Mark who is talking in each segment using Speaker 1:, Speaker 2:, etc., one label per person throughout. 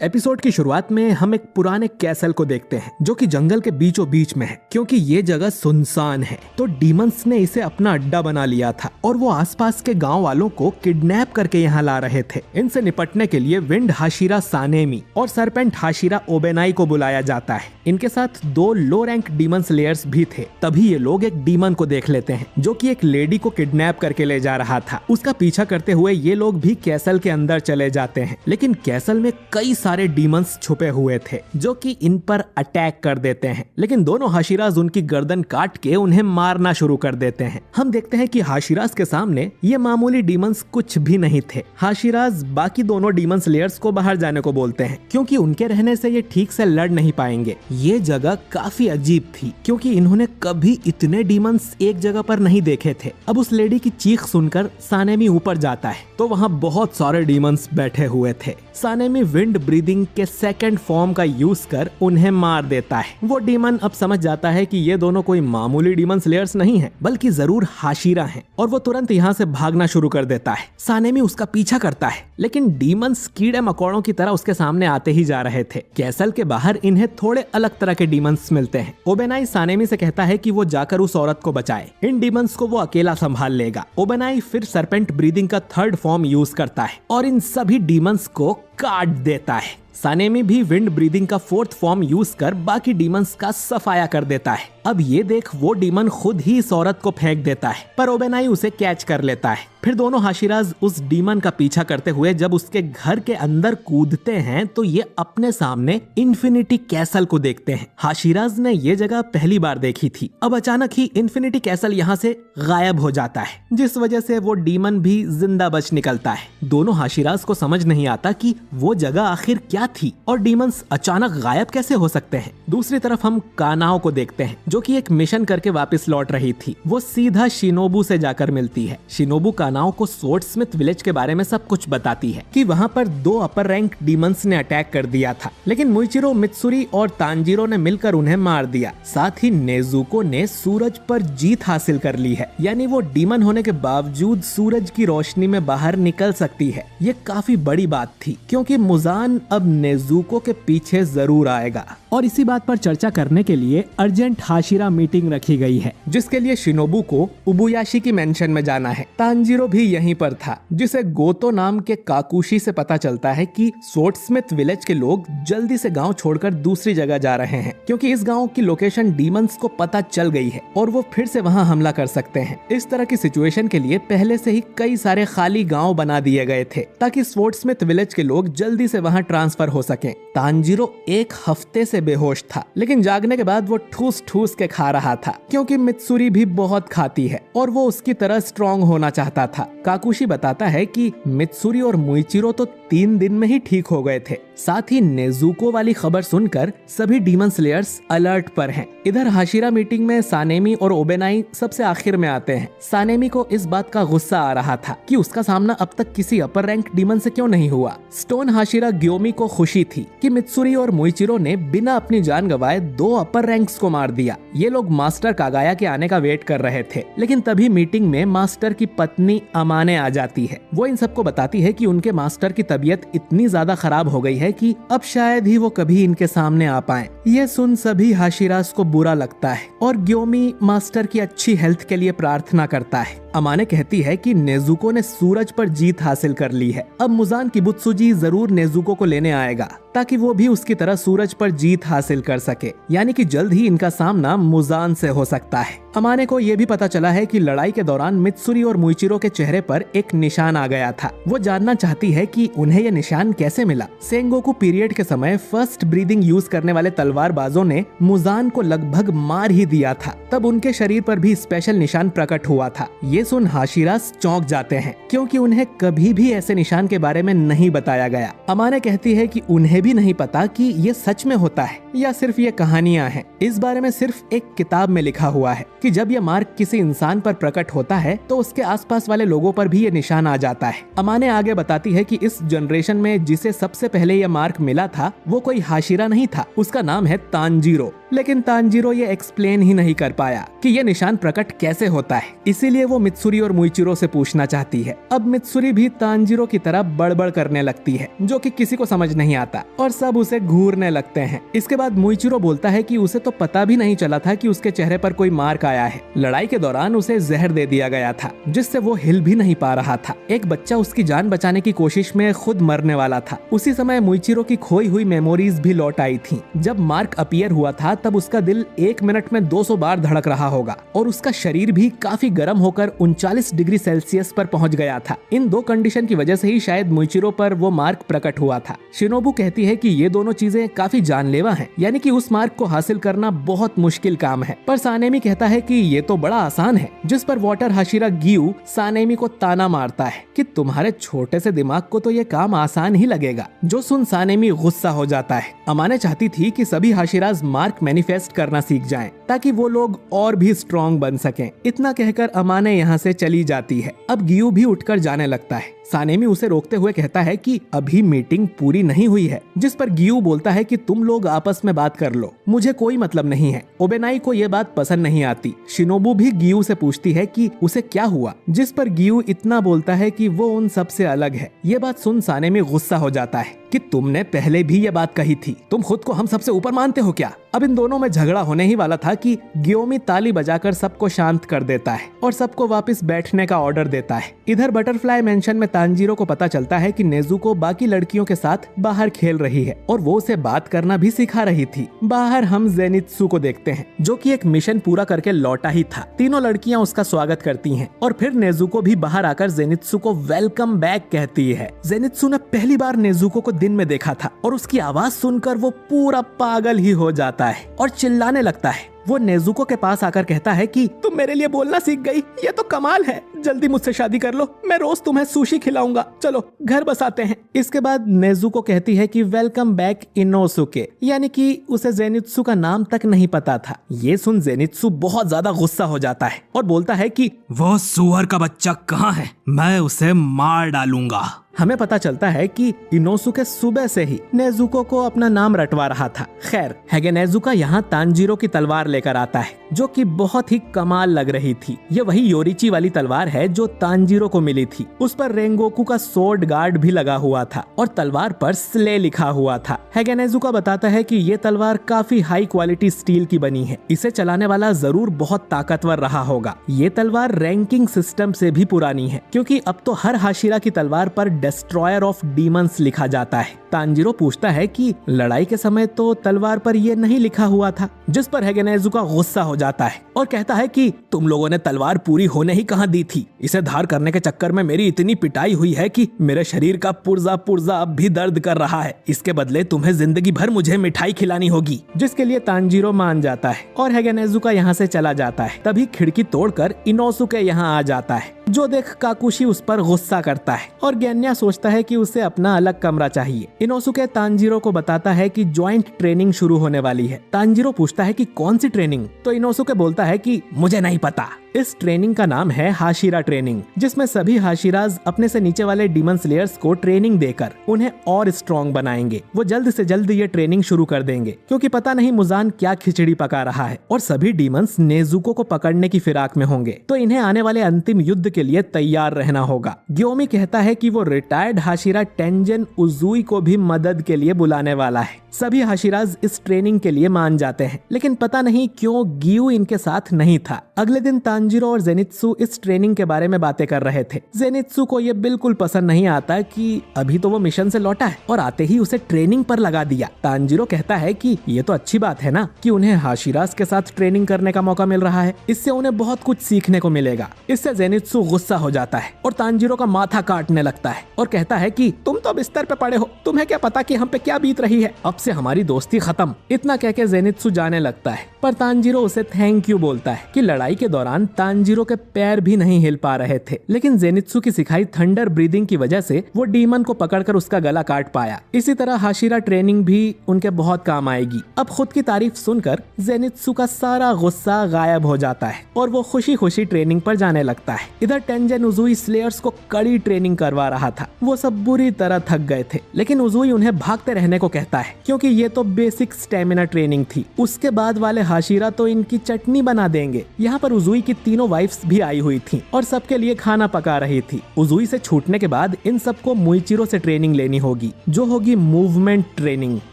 Speaker 1: Episode की शुरुआत में हम एक पुराने कैसल को देखते हैं जो कि जंगल के बीचों बीच में है, क्योंकि ये जगह सुनसान है। तो डीमंस ने इसे अपना अड्डा बना लिया था और वो आसपास के गांव वालों को किडनैप करके यहाँ ला रहे थे। इनसे निपटने के लिए विंड हाशिरा सानेमी और सरपेंट हाशिरा ओबेनाई को बुलाया जाता है। इनके साथ 2 लो रैंक डीमन स्लेयर्स भी थे। तभी ये लोग एक डीमन को देख लेते हैं जो कि एक लेडी को किडनैप करके ले जा रहा था। उसका पीछा करते हुए ये लोग भी कैसल के अंदर चले जाते हैं, लेकिन कैसल में कई सारे डीमंस छुपे हुए थे जो कि इन पर अटैक कर देते हैं। लेकिन दोनों हाशिराज उनकी गर्दन काट के उन्हें मारना शुरू कर देते हैं। हम देखते हैं कि हाशिराज के सामने ये मामूली डीमंस कुछ भी नहीं थे। हाशिराज बाकी दोनों डीमन स्लेयर्स को बाहर जाने को बोलते हैं क्योंकि उनके रहने से ये ठीक से लड़ नहीं पाएंगे। ये जगह काफी अजीब थी क्योंकि इन्होंने कभी इतने डीमंस एक जगह पर नहीं देखे थे। अब उस लेडी की चीख सुनकर सानेमी ऊपर जाता है तो वहाँ बहुत सारे डीमंस बैठे हुए थे। सानेमी विंड ब्रीदिंग के सेकंड फॉर्म का यूज कर उन्हें मार देता है। वो डीमन अब समझ जाता है कि ये दोनों कोई मामूली डीमन स्लेयर्स नहीं हैं, बल्कि जरूर हाशिरा हैं, और वो तुरंत यहाँ से भागना शुरू कर देता है। सानेमी उसका पीछा करता है, लेकिन डीमंस कीड़े मकोड़ों की तरह उसके सामने आते ही जा रहे थे। कैसल के बाहर इन्हें थोड़े अलग तरह के डीमंस मिलते हैं। ओबेनाई सानेमी से कहता है कि वो जाकर उस औरत को बचाए, इन डीमंस को वो अकेला संभाल लेगा। ओबेनाई फिर सरपेंट ब्रीदिंग का थर्ड फॉर्म यूज करता है और इन सभी डीमंस को काट देता है। सानेमी भी विंड ब्रीदिंग का फोर्थ फॉर्म यूज कर बाकी डीमंस का सफाया कर देता है। अब ये देख वो डीमन खुद ही इस औरत को फेंक देता है, पर ओबेनाई उसे कैच कर लेता है। फिर दोनों हाशिराज उस डीमन का पीछा करते हुए जब उसके घर के अंदर कूदते हैं तो ये अपने सामने इन्फिनिटी कैसल को देखते हैं। हाशिराज ने ये जगह पहली बार देखी थी। अब अचानक ही इन्फिनिटी कैसल यहाँ से गायब हो जाता है, जिस वजह से वो डीमन भी जिंदा बच निकलता है। दोनों हाशिराज को समझ नहीं आता कि वो जगह आखिर क्या थी और डीमंस अचानक गायब कैसे हो सकते हैं। दूसरी तरफ हम कानाओ को देखते हैं जो कि एक मिशन करके वापस लौट रही थी। वो सीधा शिनोबू से जाकर मिलती है। शिनोबू कानाओ को स्वर्डस्मिथ विलेज के बारे में सब कुछ बताती है कि वहाँ पर 2 अपर रैंक डीमंस ने अटैक कर दिया था, लेकिन मुइचिरो, मित्सुरी और तांजीरो ने मिलकर उन्हें मार दिया। साथ ही नेजुको ने सूरज पर जीत हासिल कर ली है, यानी वो डीमन होने के बावजूद सूरज की रोशनी में बाहर निकल सकती है। ये काफी बड़ी बात थी क्योंकि मुजान अब नेजुको के पीछे जरूर आएगा। और इसी बात पर चर्चा करने के लिए अर्जेंट हाशिरा मीटिंग रखी गई है, जिसके लिए शिनोबू को उबुयाशी की मेंशन में जाना है। तांजीरो भी यहीं पर था, जिसे गोतो नाम के काकुशी से पता चलता है कि स्वर्डस्मिथ विलेज के लोग जल्दी से गांव छोड़कर दूसरी जगह जा रहे हैं क्योंकि इस गांव की लोकेशन डीमंस को पता चल गई है और वो फिर से वहां हमला कर सकते हैं। इस तरह की सिचुएशन के लिए पहले से ही कई सारे खाली गांव बना दिए गए थे ताकि स्वर्डस्मिथ विलेज के लोग जल्दी से वहां ट्रांसफर हो सके। तांजीरो 1 हफ्ते से बेहोश था, लेकिन जागने के बाद वो ठूस ठूस के खा रहा था क्योंकि मित्सुरी भी बहुत खाती है और वो उसकी तरह स्ट्रॉन्ग होना चाहता था। काकुशी बताता है कि मित्सुरी और मुइचिरो तो 3 दिन में ही ठीक हो गए थे। साथ ही नेजुको वाली खबर सुनकर सभी डीमन स्लेयर्स अलर्ट पर हैं। इधर हाशिरा मीटिंग में सानेमी और ओबेनाई सबसे आखिर में आते हैं। सानेमी को इस बात का गुस्सा आ रहा था कि उसका सामना अब तक किसी अपर रैंक डीमन से क्यों नहीं हुआ। स्टोन हाशिरा ग्योमी को खुशी थी कि मित्सुरी और मुइचिरो ने बिना अपनी जान गंवाए 2 अपर रैंक्स को मार दिया। ये लोग मास्टर कागाया के आने का वेट कर रहे थे, लेकिन तभी मीटिंग में मास्टर की पत्नी अमाने आ जाती है। वो इन सबको बताती है कि उनके मास्टर की तबीयत इतनी ज्यादा खराब हो गई है कि अब शायद ही वो कभी इनके सामने आ पाएं। ये सुन सभी हाशिराज को बुरा लगता है और ग्योमी मास्टर की अच्छी हेल्थ के लिए प्रार्थना करता है। अमाने कहती है कि नेजुको ने सूरज पर जीत हासिल कर ली है। अब मुजान किबुत्सुजी जरूर नेजुको को लेने आएगा ताकि वो भी उसकी तरह सूरज पर जीत हासिल कर सके, यानी कि जल्द ही इनका सामना मुजान से हो सकता है। अमाने को यह भी पता चला है कि लड़ाई के दौरान मित्सुरी और मुइचिरो के चेहरे पर एक निशान आ गया था। वो जानना चाहती है कि उन्हें यह निशान कैसे मिला। सेंगोकू पीरियड के समय फर्स्ट ब्रीदिंग यूज करने वाले तलवारबाजों ने मुजान को लगभग मार ही दिया था, तब उनके शरीर पर भी स्पेशल निशान प्रकट हुआ था। ये सुन हाशिराज चौंक जाते हैं क्योंकि उन्हें कभी भी ऐसे निशान के बारे में नहीं बताया गया। अमाने कहती है कि उन्हें भी नहीं पता कि ये सच में होता है या सिर्फ ये कहानियां हैं। इस बारे में सिर्फ एक किताब में लिखा हुआ है कि जब यह मार्क किसी इंसान पर प्रकट होता है तो उसके आसपास वाले लोगों पर भी ये निशान आ जाता है। अमाने आगे बताती है कि इस जनरेशन में जिसे सबसे पहले यह मार्क मिला था वो कोई हाशिरा नहीं था, उसका नाम है तांजीरो। लेकिन तांजीरो ये एक्सप्लेन ही नहीं कर पाया कि ये निशान प्रकट कैसे होता है। इसीलिए वो मित्सुरी और मुइचिरो से पूछना चाहती है। अब मित्सुरी भी तांजीरो की तरह बड़बड़ करने लगती है, जो कि किसी को समझ नहीं आता और सब उसे घूरने लगते हैं। इसके बाद मुइचिरो बोलता है कि उसे तो पता भी नहीं चला था कि उसके चेहरे पर कोई मार्क आया है। लड़ाई के दौरान उसे जहर दे दिया गया था, जिससे वो हिल भी नहीं पा रहा था। एक बच्चा उसकी जान बचाने की कोशिश में खुद मरने वाला था। उसी समय मुइचिरो की खोई हुई मेमोरीज भी लौट आई थी। जब मार्क अपीयर हुआ था तब उसका दिल 1 मिनट में 200 बार धड़क रहा होगा और उसका शरीर भी काफी गर्म होकर 39 डिग्री सेल्सियस पर पहुंच गया था। इन 2 कंडीशन की वजह से ही शायद मुइचिरो पर वो मार्क प्रकट हुआ था। शिनोबू कहती है कि ये दोनों चीजें काफी जानलेवा हैं, यानी कि उस मार्क को हासिल करना बहुत मुश्किल काम है। पर सानेमी कहता है कि ये तो बड़ा आसान है, जिस पर वाटर हाशिरा गियू सानेमी को ताना मारता है कि तुम्हारे छोटे से दिमाग को तो ये काम आसान ही लगेगा। जो सुन सानेमी गुस्सा हो जाता है। अमाने चाहती थी कि सभी हाशिराज मार्क मैनिफेस्ट करना सीख जाएं, ताकि वो लोग और भी स्ट्रॉन्ग बन सकें। इतना कहकर अमाने यहाँ से चली जाती है। अब गियू भी उठकर जाने लगता है। सानेमी उसे रोकते हुए कहता है कि अभी मीटिंग पूरी नहीं हुई है, जिस पर गियू बोलता है कि तुम लोग आपस में बात कर लो, मुझे कोई मतलब नहीं है। ओबेनाई को ये बात पसंद नहीं आती। शिनोबू भी गियू से पूछती है कि उसे क्या हुआ, जिस पर गियू इतना बोलता है कि वो उन सब से अलग है। ये बात सुन सानेमी गुस्सा हो जाता है कि तुमने पहले भी ये बात कही थी, तुम खुद को हम सबसे ऊपर मानते हो क्या। अब इन दोनों में झगड़ा होने ही वाला था कि गियोमी ताली बजाकर सबको शांत कर देता है और सबको वापस बैठने का ऑर्डर देता है। इधर बटरफ्लाई मेंशन में तांजीरो को पता चलता है कि नेजुको बाकी लड़कियों के साथ बाहर खेल रही है और वो उसे बात करना भी सिखा रही थी। बाहर हम जेनित्सु को देखते हैं, जो कि एक मिशन पूरा करके लौटा ही था। तीनों लड़कियां उसका स्वागत करती हैं और फिर नेजुको भी बाहर आकर जेनित्सु को वेलकम बैक कहती है। जेनित्सु ने पहली बार नेजुको को दिन में देखा था और उसकी आवाज सुनकर वो पूरा पागल ही हो जाता है और चिल्लाने लगता है। वो नेजुको के पास आकर कहता है कि तुम मेरे लिए बोलना सीख गई, ये तो कमाल है। जल्दी मुझसे शादी कर लो, मैं रोज तुम्हें सुशी खिलाऊंगा, चलो घर बसाते हैं। इसके बाद नेजुको कहती है कि वेलकम बैक इनोसुके, यानी कि उसे जेनित्सु का नाम तक नहीं पता था। ये सुन जेनित्सु बहुत ज्यादा गुस्सा हो जाता है और बोलता है कि वो सुअर का बच्चा कहाँ है, मैं उसे मार डालूंगा। हमें पता चलता है कि इनोसुके सुबह से ही नेजुको को अपना नाम रटवा रहा था। खैर, हेगेनेजुका यहाँ तांजीरो की तलवार लेकर आता है, जो कि बहुत ही कमाल लग रही थी। ये वही योरिची वाली तलवार है जो तांजीरो को मिली थी। उस पर रेंगोकू का सोर्ड गार्ड भी लगा हुआ था और तलवार पर स्ले लिखा हुआ था। हेगेनेजुका बताता है कि ये तलवार काफी हाई क्वालिटी स्टील की बनी है, इसे चलाने वाला जरूर बहुत ताकतवर रहा होगा। ये तलवार रैंकिंग सिस्टम से भी पुरानी है, क्योंकि अब तो हर हाशिरा की तलवार पर डिस्ट्रॉयर ऑफ डीमंस लिखा जाता है। तांजीरो पूछता है कि लड़ाई के समय तो तलवार पर यह नहीं लिखा हुआ था, जिस पर हेगेनेजुका गुस्सा हो जाता है और कहता है कि तुम लोगों ने तलवार पूरी होने ही कहां दी थी। इसे धार करने के चक्कर में मेरी इतनी पिटाई हुई है कि मेरे शरीर का पुर्जा पुर्जा अब भी दर्द कर रहा है। इसके बदले तुम्हें जिंदगी भर मुझे मिठाई खिलानी होगी। जिसके लिए तांजीरो मान जाता है और हेगेनेजुका यहाँ से चला जाता है। तभी खिड़की तोड़कर इनोसुके यहाँ आ जाता है, जो देख काकुशी उस पर गुस्सा करता है और गेन्या सोचता है कि उसे अपना अलग कमरा चाहिए। इनोसुके तांजीरो को बताता है कि जॉइंट ट्रेनिंग शुरू होने वाली है। तांजीरो पूछता है कि कौन सी ट्रेनिंग, तो इनोसुके बोलता है कि मुझे नहीं पता। इस ट्रेनिंग का नाम है हाशिरा ट्रेनिंग, जिसमें सभी हाशिराज अपने से नीचे वाले डीमन स्लेयर्स को ट्रेनिंग देकर उन्हें और स्ट्रॉन्ग बनाएंगे। वो जल्द से जल्द ये ट्रेनिंग शुरू कर देंगे, क्योंकि पता नहीं मुजान क्या खिचड़ी पका रहा है और सभी डीमंस नेजुको को पकड़ने की फिराक में होंगे, तो इन्हें आने वाले अंतिम युद्ध के लिए तैयार रहना होगा। ग्योमी कहता है कि वो रिटायर्ड हाशिरा टेंजन उजुई को भी मदद के लिए बुलाने वाला है। सभी हाशिराज इस ट्रेनिंग के लिए मान जाते हैं, लेकिन पता नहीं क्यों गियू इनके साथ नहीं था। अगले दिन तांजीरो और जेनित्सु इस ट्रेनिंग के बारे में बातें कर रहे थे। जेनित्सु को ये बिल्कुल पसंद नहीं आता कि अभी तो वो मिशन से लौटा है और आते ही उसे ट्रेनिंग पर लगा दिया। तांजीरो कहता है कि ये तो अच्छी बात है ना कि उन्हें हाशिराज के साथ ट्रेनिंग करने का मौका मिल रहा है, इससे उन्हें बहुत कुछ सीखने को मिलेगा। इससे जेनित्सु गुस्सा हो जाता है और तांजीरो का माथा काटने लगता है और कहता है कि तुम तो बिस्तर पे पड़े हो, तुम्हें क्या पता कि हम पे क्या बीत रही है, अब से हमारी दोस्ती खत्म। इतना कहकर जेनित्सु जाने लगता है, पर तांजीरो उसे थैंक यू बोलता है कि लड़ाई के दौरान तांजीरो के पैर भी नहीं हिल पा रहे थे, लेकिन जेनित्सु की सिखाई थंडर ब्रीदिंग की वजह से वो डीमन को पकड़कर उसका गला काट पाया। इसी तरह हाशिरा ट्रेनिंग भी उनके बहुत काम आएगी। अब खुद की तारीफ सुनकर जेनित्सु का सारा गुस्सा गायब हो जाता है और वो खुशी खुशी ट्रेनिंग पर जाने लगता है। इधर टेंजन उजुई स्लेयर्स को कड़ी ट्रेनिंग करवा रहा था। वो सब बुरी तरह थक गए थे, लेकिन उजुई उन्हें भागते रहने को कहता है क्योंकि ये तो बेसिक स्टेमिना ट्रेनिंग थी। उसके बाद वाले हाशिरा तो इनकी चटनी बना देंगे। यहाँ पर उजुई की तीनों वाइफ्स भी आई हुई थी और सबके लिए खाना पका रही थी। उजुई से छूटने के बाद इन सबको मुइचिरो से ट्रेनिंग लेनी होगी, जो होगी मूवमेंट ट्रेनिंग,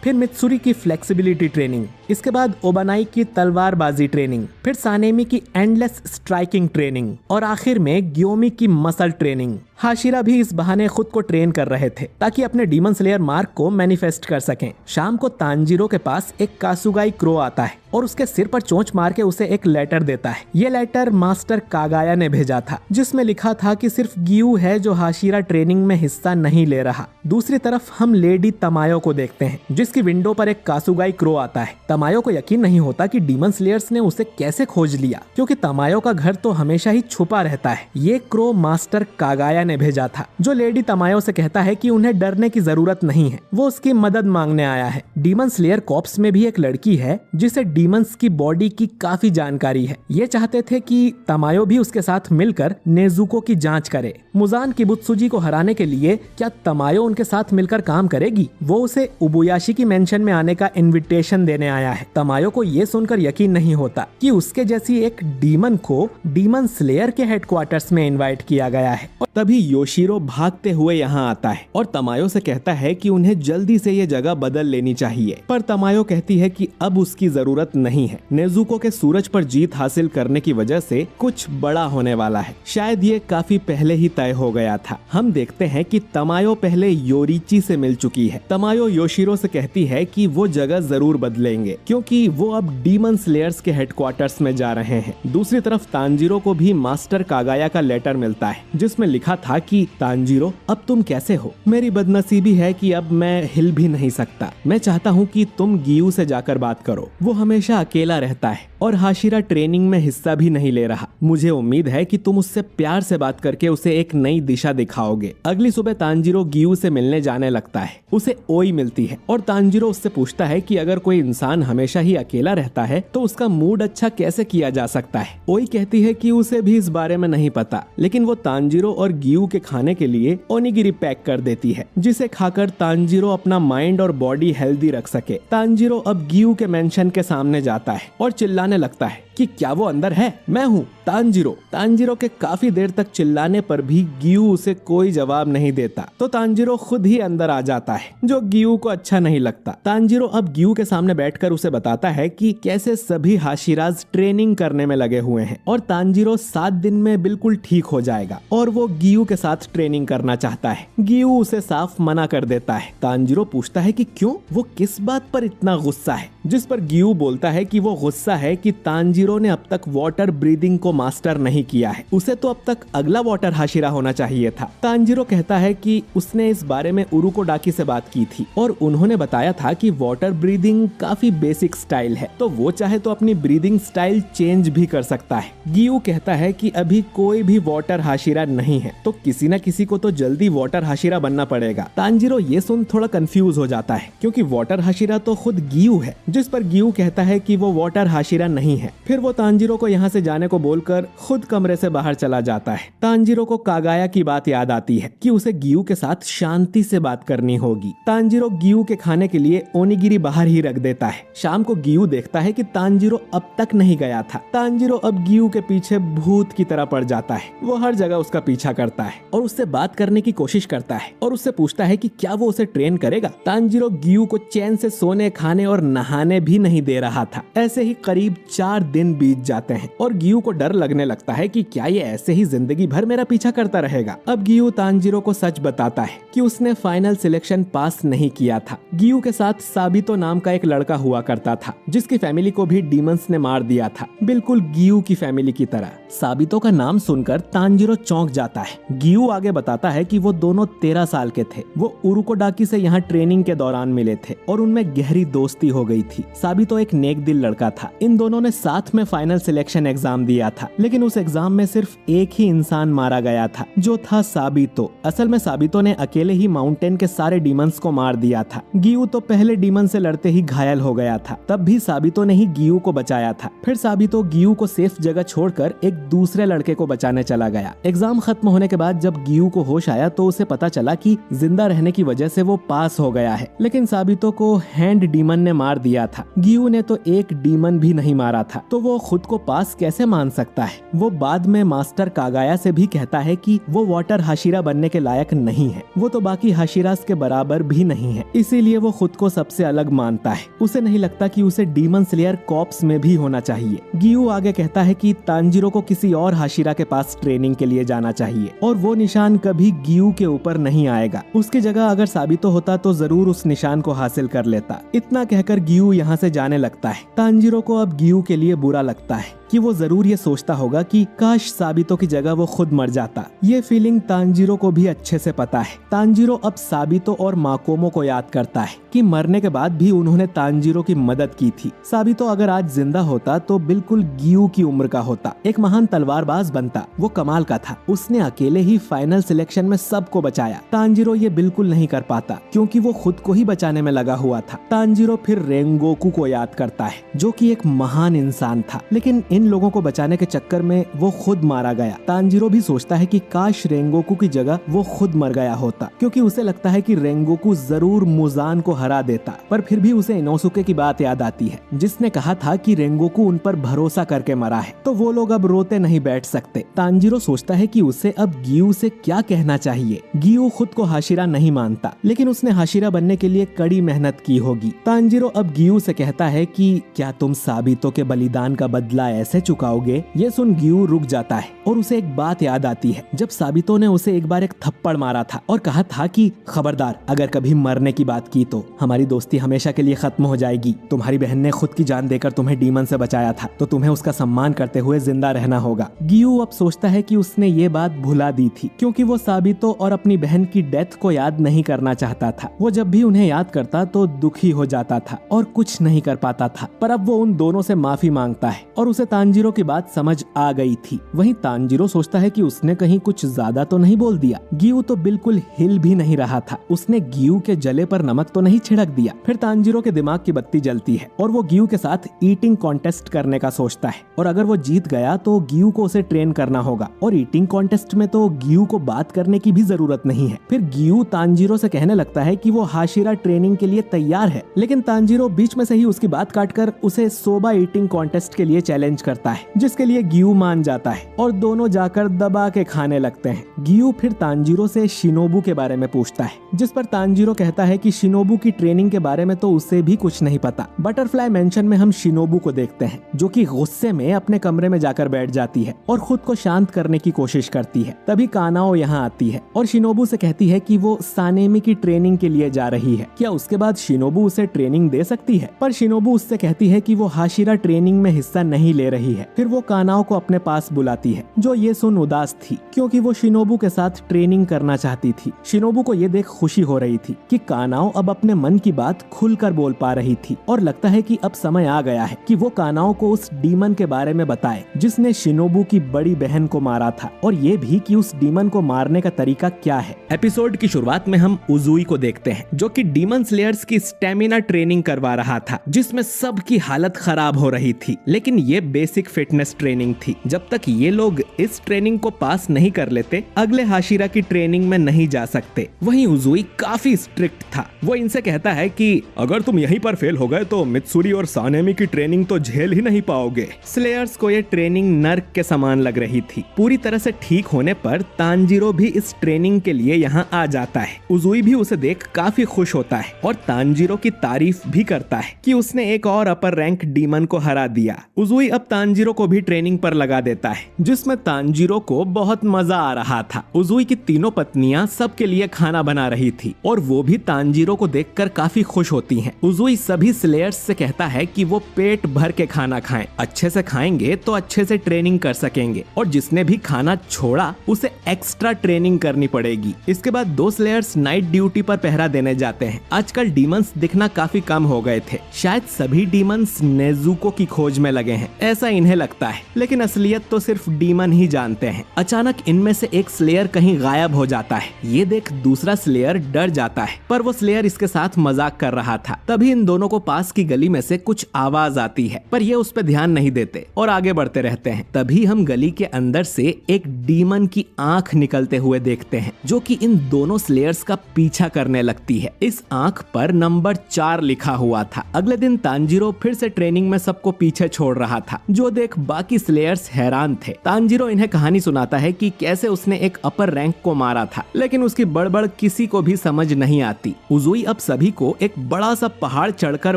Speaker 1: फिर मित्सुरी की फ्लेक्सिबिलिटी ट्रेनिंग, इसके बाद ओबानाई की तलवारबाजी ट्रेनिंग, फिर सानेमी की एंडलेस स्ट्राइकिंग ट्रेनिंग और आखिर में ग्योमी की मसल ट्रेनिंग। हाशिरा भी इस बहाने खुद को ट्रेन कर रहे थे ताकि अपने डीमन स्लेयर मार्क को मैनिफेस्ट कर सकें। शाम को तांजीरो के पास एक कासुगाई क्रो आता है और उसके सिर पर चोंच मार के उसे एक लेटर देता है। ये लेटर मास्टर कागाया ने भेजा था, जिसमें लिखा था कि सिर्फ गियू है जो हाशिरा ट्रेनिंग में हिस्सा नहीं ले रहा। दूसरी तरफ हम लेडी तमायो को देखते हैं, जिसकी विंडो पर एक कासुगाई क्रो आता है। तमायो को यकीन नहीं होता कि डीमन स्लेयर्स ने उसे कैसे खोज लिया, क्योंकि तमायो का घर तो हमेशा ही छुपा रहता है। ये क्रो मास्टर कागाया ने भेजा था, जो लेडी तमायो से कहता है कि उन्हें डरने की जरूरत नहीं है, वो उसकी मदद मांगने आया है। डीमन स्लेयर कॉर्प्स में भी एक लड़की है जिसे डीमंस की बॉडी की काफी जानकारी है। ये चाहते थे कि तमायो भी उसके साथ मिलकर नेजुको की जांच करे। मुजान किबुत्सुजी को हराने के लिए क्या तमायो उनके साथ मिलकर काम करेगी? वो उसे उबुयाशी की मेंशन में आने का इनविटेशन देने आया है। तमायो को ये सुनकर यकीन नहीं होता कि उसके जैसी एक डीमन को डीमन स्लेयर के हेडक्वार्टर्स में इनवाइट किया गया है। और तभी योशिरो भागते हुए यहाँ आता है और तमायो से कहता है कि उन्हें जल्दी से ये जगह बदल लेनी चाहिए, पर तमायो कहती है कि अब उसकी जरूरत नहीं है। नेजुको के सूरज पर जीत हासिल करने की वजह से कुछ बड़ा होने वाला है। शायद ये काफी पहले ही तय हो गया था। हम देखते हैं कि तमायो पहले योरिची से मिल चुकी है। तमायो योशिरो से कहती है कि वो जगह जरूर बदलेंगे क्योंकि वो अब डीमन स्लेयर्स के हेडक्वार्टर्स में जा रहे हैं। दूसरी तरफ तांजीरो को भी मास्टर कागाया का लेटर मिलता है, जिसमें लिखा था कि तांजीरो, अब तुम कैसे हो? मेरी बदनसीबी है कि अब मैं हिल भी नहीं सकता। मैं चाहता हूँ कि तुम गियू से जाकर बात करो। वो हमेशा अकेला रहता है और हाशिरा ट्रेनिंग में हिस्सा भी नहीं ले रहा। मुझे उम्मीद है कि तुम उससे प्यार से बात करके उसे एक नई दिशा दिखाओगे। अगली सुबह तांजीरो गियू से मिलने जाने लगता है। उसे ओई मिलती है और तांजीरो उससे पूछता है कि अगर कोई इंसान हमेशा ही अकेला रहता है तो उसका मूड अच्छा कैसे किया जा सकता है। ओई कहती है कि उसे भी इस बारे में नहीं पता, लेकिन वो तांजीरो और गियू के खाने के लिए ओनिगिरी पैक कर देती है, जिसे खाकर तांजीरो अपना माइंड और बॉडी हेल्दी रख सके। तांजीरो अब गियू के मेंशन के सामने जाता है और चिल्लाने लगता है कि क्या वो अंदर है? मैं हूँ तांजीरो। तांजीरो के काफी देर तक चिल्लाने पर भी गियू उसे कोई जवाब नहीं देता, तो तांजीरो खुद ही अंदर आ जाता है, जो गियू को अच्छा नहीं लगता। तांजीरो अब गियू के सामने बैठकर उसे बताता है कि कैसे सभी हाशिराज ट्रेनिंग करने में लगे हुए हैं और तांजीरो 7 दिन में बिल्कुल ठीक हो जाएगा और वो गियू के साथ ट्रेनिंग करना चाहता है। गियू उसे साफ मना कर देता है। तांजीरो पूछता है कि क्यों, वो किस बात पर इतना गुस्सा है, जिस पर गियू बोलता है कि वो गुस्सा है कि तांजीरो ने अब तक वाटर ब्रीदिंग को मास्टर नहीं किया है। उसे तो अब तक अगला वाटर हाशिरा होना चाहिए था। तांजीरो कहता है कि उसने इस बारे में उरुकोडाकी से बात की थी और उन्होंने बताया था कि वाटर ब्रीदिंग काफी बेसिक स्टाइल है, तो वो चाहे तो अपनी ब्रीदिंग स्टाइल चेंज भी कर सकता है। गियू कहता है कि अभी कोई भी वाटर हाशिरा नहीं है, तो किसी न किसी को तो जल्दी वाटर हाशिरा बनना पड़ेगा। तांजीरो ये सुन थोड़ा कंफ्यूज हो जाता है, क्योंकि वाटर हाशिरा तो खुद गियू है, जिस पर गियू कहता है कि वो वाटर हाशिरा नहीं है। फिर वो तांजीरो को यहाँ से जाने को बोलकर खुद कमरे से बाहर चला जाता है। तांजीरो को कागाया की बात याद आती है कि उसे गियू के साथ शांति से बात करनी होगी। तांजीरो गियू के खाने के लिए ओनिगिरी बाहर ही रख देता है। शाम को गियू देखता है कि तांजीरो अब तक नहीं गया था। तांजीरो अब गियू के पीछे भूत की तरह पड़ जाता है। वो हर जगह उसका पीछा करता है और उससे बात करने की कोशिश करता है और उससे पूछता है कि क्या वो उसे ट्रेन करेगा। तांजीरो गियू को चैन से सोने, खाने और नहाने भी नहीं दे रहा था। ऐसे ही करीब 4 दिन बीत जाते हैं और गियू को डर लगने लगता है कि क्या ये ऐसे ही जिंदगी भर मेरा पीछा करता रहेगा। अब गियू तांजीरो को सच बताता है कि उसने फाइनल सिलेक्शन पास नहीं किया था। गियू के साथ साबितो नाम का एक लड़का हुआ करता था, जिसकी फैमिली को भी डीमंस ने मार दिया था, बिल्कुल गियू की फैमिली की तरह। साबितो का नाम सुनकर तांजीरो चौंक जाता है। गियू आगे बताता है कि वो दोनों 13 साल के थे। वो उरुकोडाकी से यहाँ ट्रेनिंग के दौरान मिले थे और उनमें गहरी दोस्ती हो गई थी। साबितो एक नेक दिल लड़का था। इन दोनों दोनों ने साथ में फाइनल सिलेक्शन एग्जाम दिया था, लेकिन उस एग्जाम में सिर्फ एक ही इंसान मारा गया था, जो था साबितो। असल में साबितो ने अकेले ही माउंटेन के सारे डीमंस को मार दिया था। गियू तो पहले डीमन से लड़ते ही घायल हो गया था, तब भी साबितो ने ही गियू को बचाया था। फिर साबितो गियू को सेफ जगह छोड़कर एक दूसरे लड़के को बचाने चला गया। एग्जाम खत्म होने के बाद जब गियू को होश आया तो उसे पता चला कि जिंदा रहने की वजह से वो पास हो गया है, लेकिन साबितो को हैंड डीमन ने मार दिया था। गियू ने तो एक डीमन भी नहीं मारा था, तो वो खुद को पास कैसे मान सकता है। वो बाद में मास्टर कागाया से भी कहता है कि वो वाटर हाशिरा बनने के लायक नहीं है, वो तो बाकी हाशिरास के बराबर भी नहीं है, इसीलिए वो खुद को सबसे अलग मानता है। उसे नहीं लगता कि उसे डीमन स्लेयर कॉर्प्स में भी होना चाहिए। गियू आगे कहता है कि तांजिरो को किसी और हाशिरा के पास ट्रेनिंग के लिए जाना चाहिए और वो निशान कभी गियू के ऊपर नहीं आएगा। उसकी जगह अगर साबितो होता तो जरूर उस निशान को हासिल कर लेता। इतना कहकर गियू यहाँ से जाने लगता है। तांजिरो को अब गियू के लिए बुरा लगता है कि वो जरूर ये सोचता होगा कि काश साबितो की जगह वो खुद मर जाता। ये फीलिंग तांजिरो को भी अच्छे से पता है। तांजिरो अब साबितो और माकोमो को याद करता है कि मरने के बाद भी उन्होंने तांजिरो की मदद की थी। साबितो अगर आज जिंदा होता तो बिल्कुल गियू की उम्र का होता, एक महान तलवारबाज बनता। वो कमाल का था, उसने अकेले ही फाइनल सिलेक्शन में सबको बचाया। तांजिरो ये बिल्कुल नहीं कर पाता क्योंकि वो खुद को ही बचाने में लगा हुआ था। तांजिरो फिर रेंगोकू को याद करता है, जो कि एक महान इंसान था, लेकिन इन लोगों को बचाने के चक्कर में वो खुद मारा गया। तांजिरो भी सोचता है कि काश रेंगोकू की जगह वो खुद मर गया होता, क्योंकि उसे लगता है कि रेंगोकू जरूर मुजान को हरा देता। पर फिर भी उसे इनोसुके की बात याद आती है, जिसने कहा था कि रेंगोकू उन पर भरोसा करके मरा है, तो वो लोग अब रोते नहीं बैठ सकते। तांजिरो सोचता है कि उसे अब गियू से क्या कहना चाहिए। गियू खुद को हाशिरा नहीं मानता, लेकिन उसने हाशिरा बनने के लिए कड़ी मेहनत की होगी। तांजिरो अब गियू से कहता है कि क्या तुम साबितो के बलिदान का बदला ऐसे चुकाओगे। ये सुन गियू रुक जाता है और उसे एक बात याद आती है, जब साबितो ने उसे एक बार एक थप्पड़ मारा था और कहा था कि खबरदार, अगर कभी मरने की बात की तो हमारी दोस्ती हमेशा के लिए खत्म हो जाएगी। तुम्हारी बहन ने खुद की जान देकर तुम्हें डीमन से बचाया था, तो तुम्हें उसका सम्मान करते हुए जिंदा रहना होगा। गियू अब सोचता है कि उसने ये बात भुला दी थी, क्योंकि वो साबितो और अपनी बहन की डेथ को याद नहीं करना चाहता था। वो जब भी उन्हें याद करता तो दुखी हो जाता था और कुछ नहीं कर पाता था। पर अब वो उन दोनों से माफी मांगता है और उसे तांजिरो की बात समझ आ गई थी। वहीं तांजिरो सोचता है कि उसने कहीं कुछ ज्यादा तो नहीं बोल दिया। गियू तो बिल्कुल हिल भी नहीं रहा था, उसने गियू के जले पर नमक तो नहीं छिड़क दिया। फिर तांजिरो के दिमाग की बत्ती जलती है और वो गियू के साथ ईटिंग कॉन्टेस्ट करने का सोचता है, और अगर वो जीत गया तो गियू को उसे ट्रेन करना होगा, और ईटिंग कॉन्टेस्ट में तो गियू को बात करने की भी जरूरत नहीं है। फिर गियू तांजिरो से कहने लगता है कि वो हाशिरा ट्रेनिंग के लिए तैयार है, लेकिन तांजिरो बीच में से ही उसकी बात काटकर उसे सोबा ईटिंग कॉन्टेस्ट के लिए चैलेंज करता है, जिसके लिए गियू मान जाता है और दोनों जाकर दबा के खाने लगते हैं। गियू फिर तांजिरो से शिनोबू के बारे में पूछता है, जिस पर तांजिरो कहता है कि शिनोबू की ट्रेनिंग के बारे में तो उसे भी कुछ नहीं पता। बटरफ्लाई मेंशन में हम शिनोबू को देखते हैं, जो कि गुस्से में अपने कमरे में जाकर बैठ जाती है और खुद को शांत करने की कोशिश करती है। तभी कानाओ यहाँ आती है और शिनोबू से कहती है कि वो सानेमी की ट्रेनिंग के लिए जा रही है। क्या उसके बाद शिनोबू उसे ट्रेनिंग दे सकती है? पर शिनोबू उससे कहती है कि वो हाशिरा ट्रेनिंग में हिस्सा नहीं ले रही है। फिर वो कानाओ को अपने पास बुलाती है, जो ये सुन उदास थी, क्योंकि वो शिनोबू के साथ ट्रेनिंग करना चाहती थी। शिनोबू को ये देख खुशी हो रही थी कि कानाओ अब अपने मन की बात खुलकर बोल पा रही थी, और लगता है कि अब समय आ गया है कि वो कानाओ को उस डीमन के बारे में बताए जिसने शिनोबू की बड़ी बहन को मारा था, और ये भी कि उस डीमन को मारने का तरीका क्या है। एपिसोड की शुरुआत में हम उजुई को देखते हैं, जो कि डीमन स्लेयर्स की स्टेमिना ट्रेनिंग करवा रहा था, जिसमें सबकी हालत खराब हो रही थी। लेकिन ये बेसिक फिटनेस ट्रेनिंग थी। जब तक ये लोग इस ट्रेनिंग को पास नहीं कर लेते, अगले हाशिरा की ट्रेनिंग में नहीं जा सकते। वहीं उजुई काफी स्ट्रिक्ट था। वो इनसे कहता है कि अगर तुम यहीं पर फेल हो गए तो मित्सुरी और सानेमी की ट्रेनिंग तो झेल ही नहीं पाओगे। स्लेयर्स को ये ट्रेनिंग नर्क के समान लग रही थी। पूरी तरह से ठीक होने पर तांजिरो भी इस ट्रेनिंग के लिए यहाँ आ जाता है। उजुई भी उसे देख काफी खुश होता है और तांजिरो की तारीफ भी करता है कि उसने एक और अपर रैंक डीमन को हरा दिया। उजुई अब तांजीरो को भी ट्रेनिंग पर लगा देता है, जिसमें तांजीरो को बहुत मजा आ रहा था। उजुई की तीनों पत्नियां सबके लिए खाना बना रही थी और वो भी तांजीरो को देखकर काफी खुश होती हैं। उजुई सभी स्लेयर्स से कहता है कि वो पेट भर के खाना खाएं, अच्छे से खाएंगे तो अच्छे से ट्रेनिंग कर सकेंगे, और जिसने भी खाना छोड़ा उसे एक्स्ट्रा ट्रेनिंग करनी पड़ेगी। इसके बाद 2 स्लेयर्स नाइट ड्यूटी पर पहरा देने जाते हैं। आजकल डीमंस दिखना काफी कम हो गए थे, शायद सभी डीमंस नेजुको की खोज में लगे हैं, ऐसा इन्हें लगता है, लेकिन असलियत तो सिर्फ डीमन ही जानते हैं। अचानक इनमें से एक स्लेयर कहीं गायब हो जाता है। ये देख दूसरा स्लेयर डर जाता है, पर वो स्लेयर इसके साथ मजाक कर रहा था। तभी इन दोनों को पास की गली में से कुछ आवाज आती है, पर ये उस पर ध्यान नहीं देते और आगे बढ़ते रहते हैं। तभी हम गली के अंदर से एक डीमन की आंख निकलते हुए देखते हैं, जो कि इन दोनों स्लेयर्स का पीछा करने लगती है। इस आंख पर नंबर 4 लिखा हुआ था। अगले दिन तांजीरो फिर से ट्रेनिंग में सबको पीछे छोड़ रहा था, जो देख बाकी स्लेयर्स हैरान थे। तांजीरो इन्हें कहानी सुनाता है कि कैसे उसने एक अपर रैंक को मारा था, लेकिन उसकी बड़बड़ किसी को भी समझ नहीं आती। उजुई अब सभी को एक बड़ा सा पहाड़ चढ़कर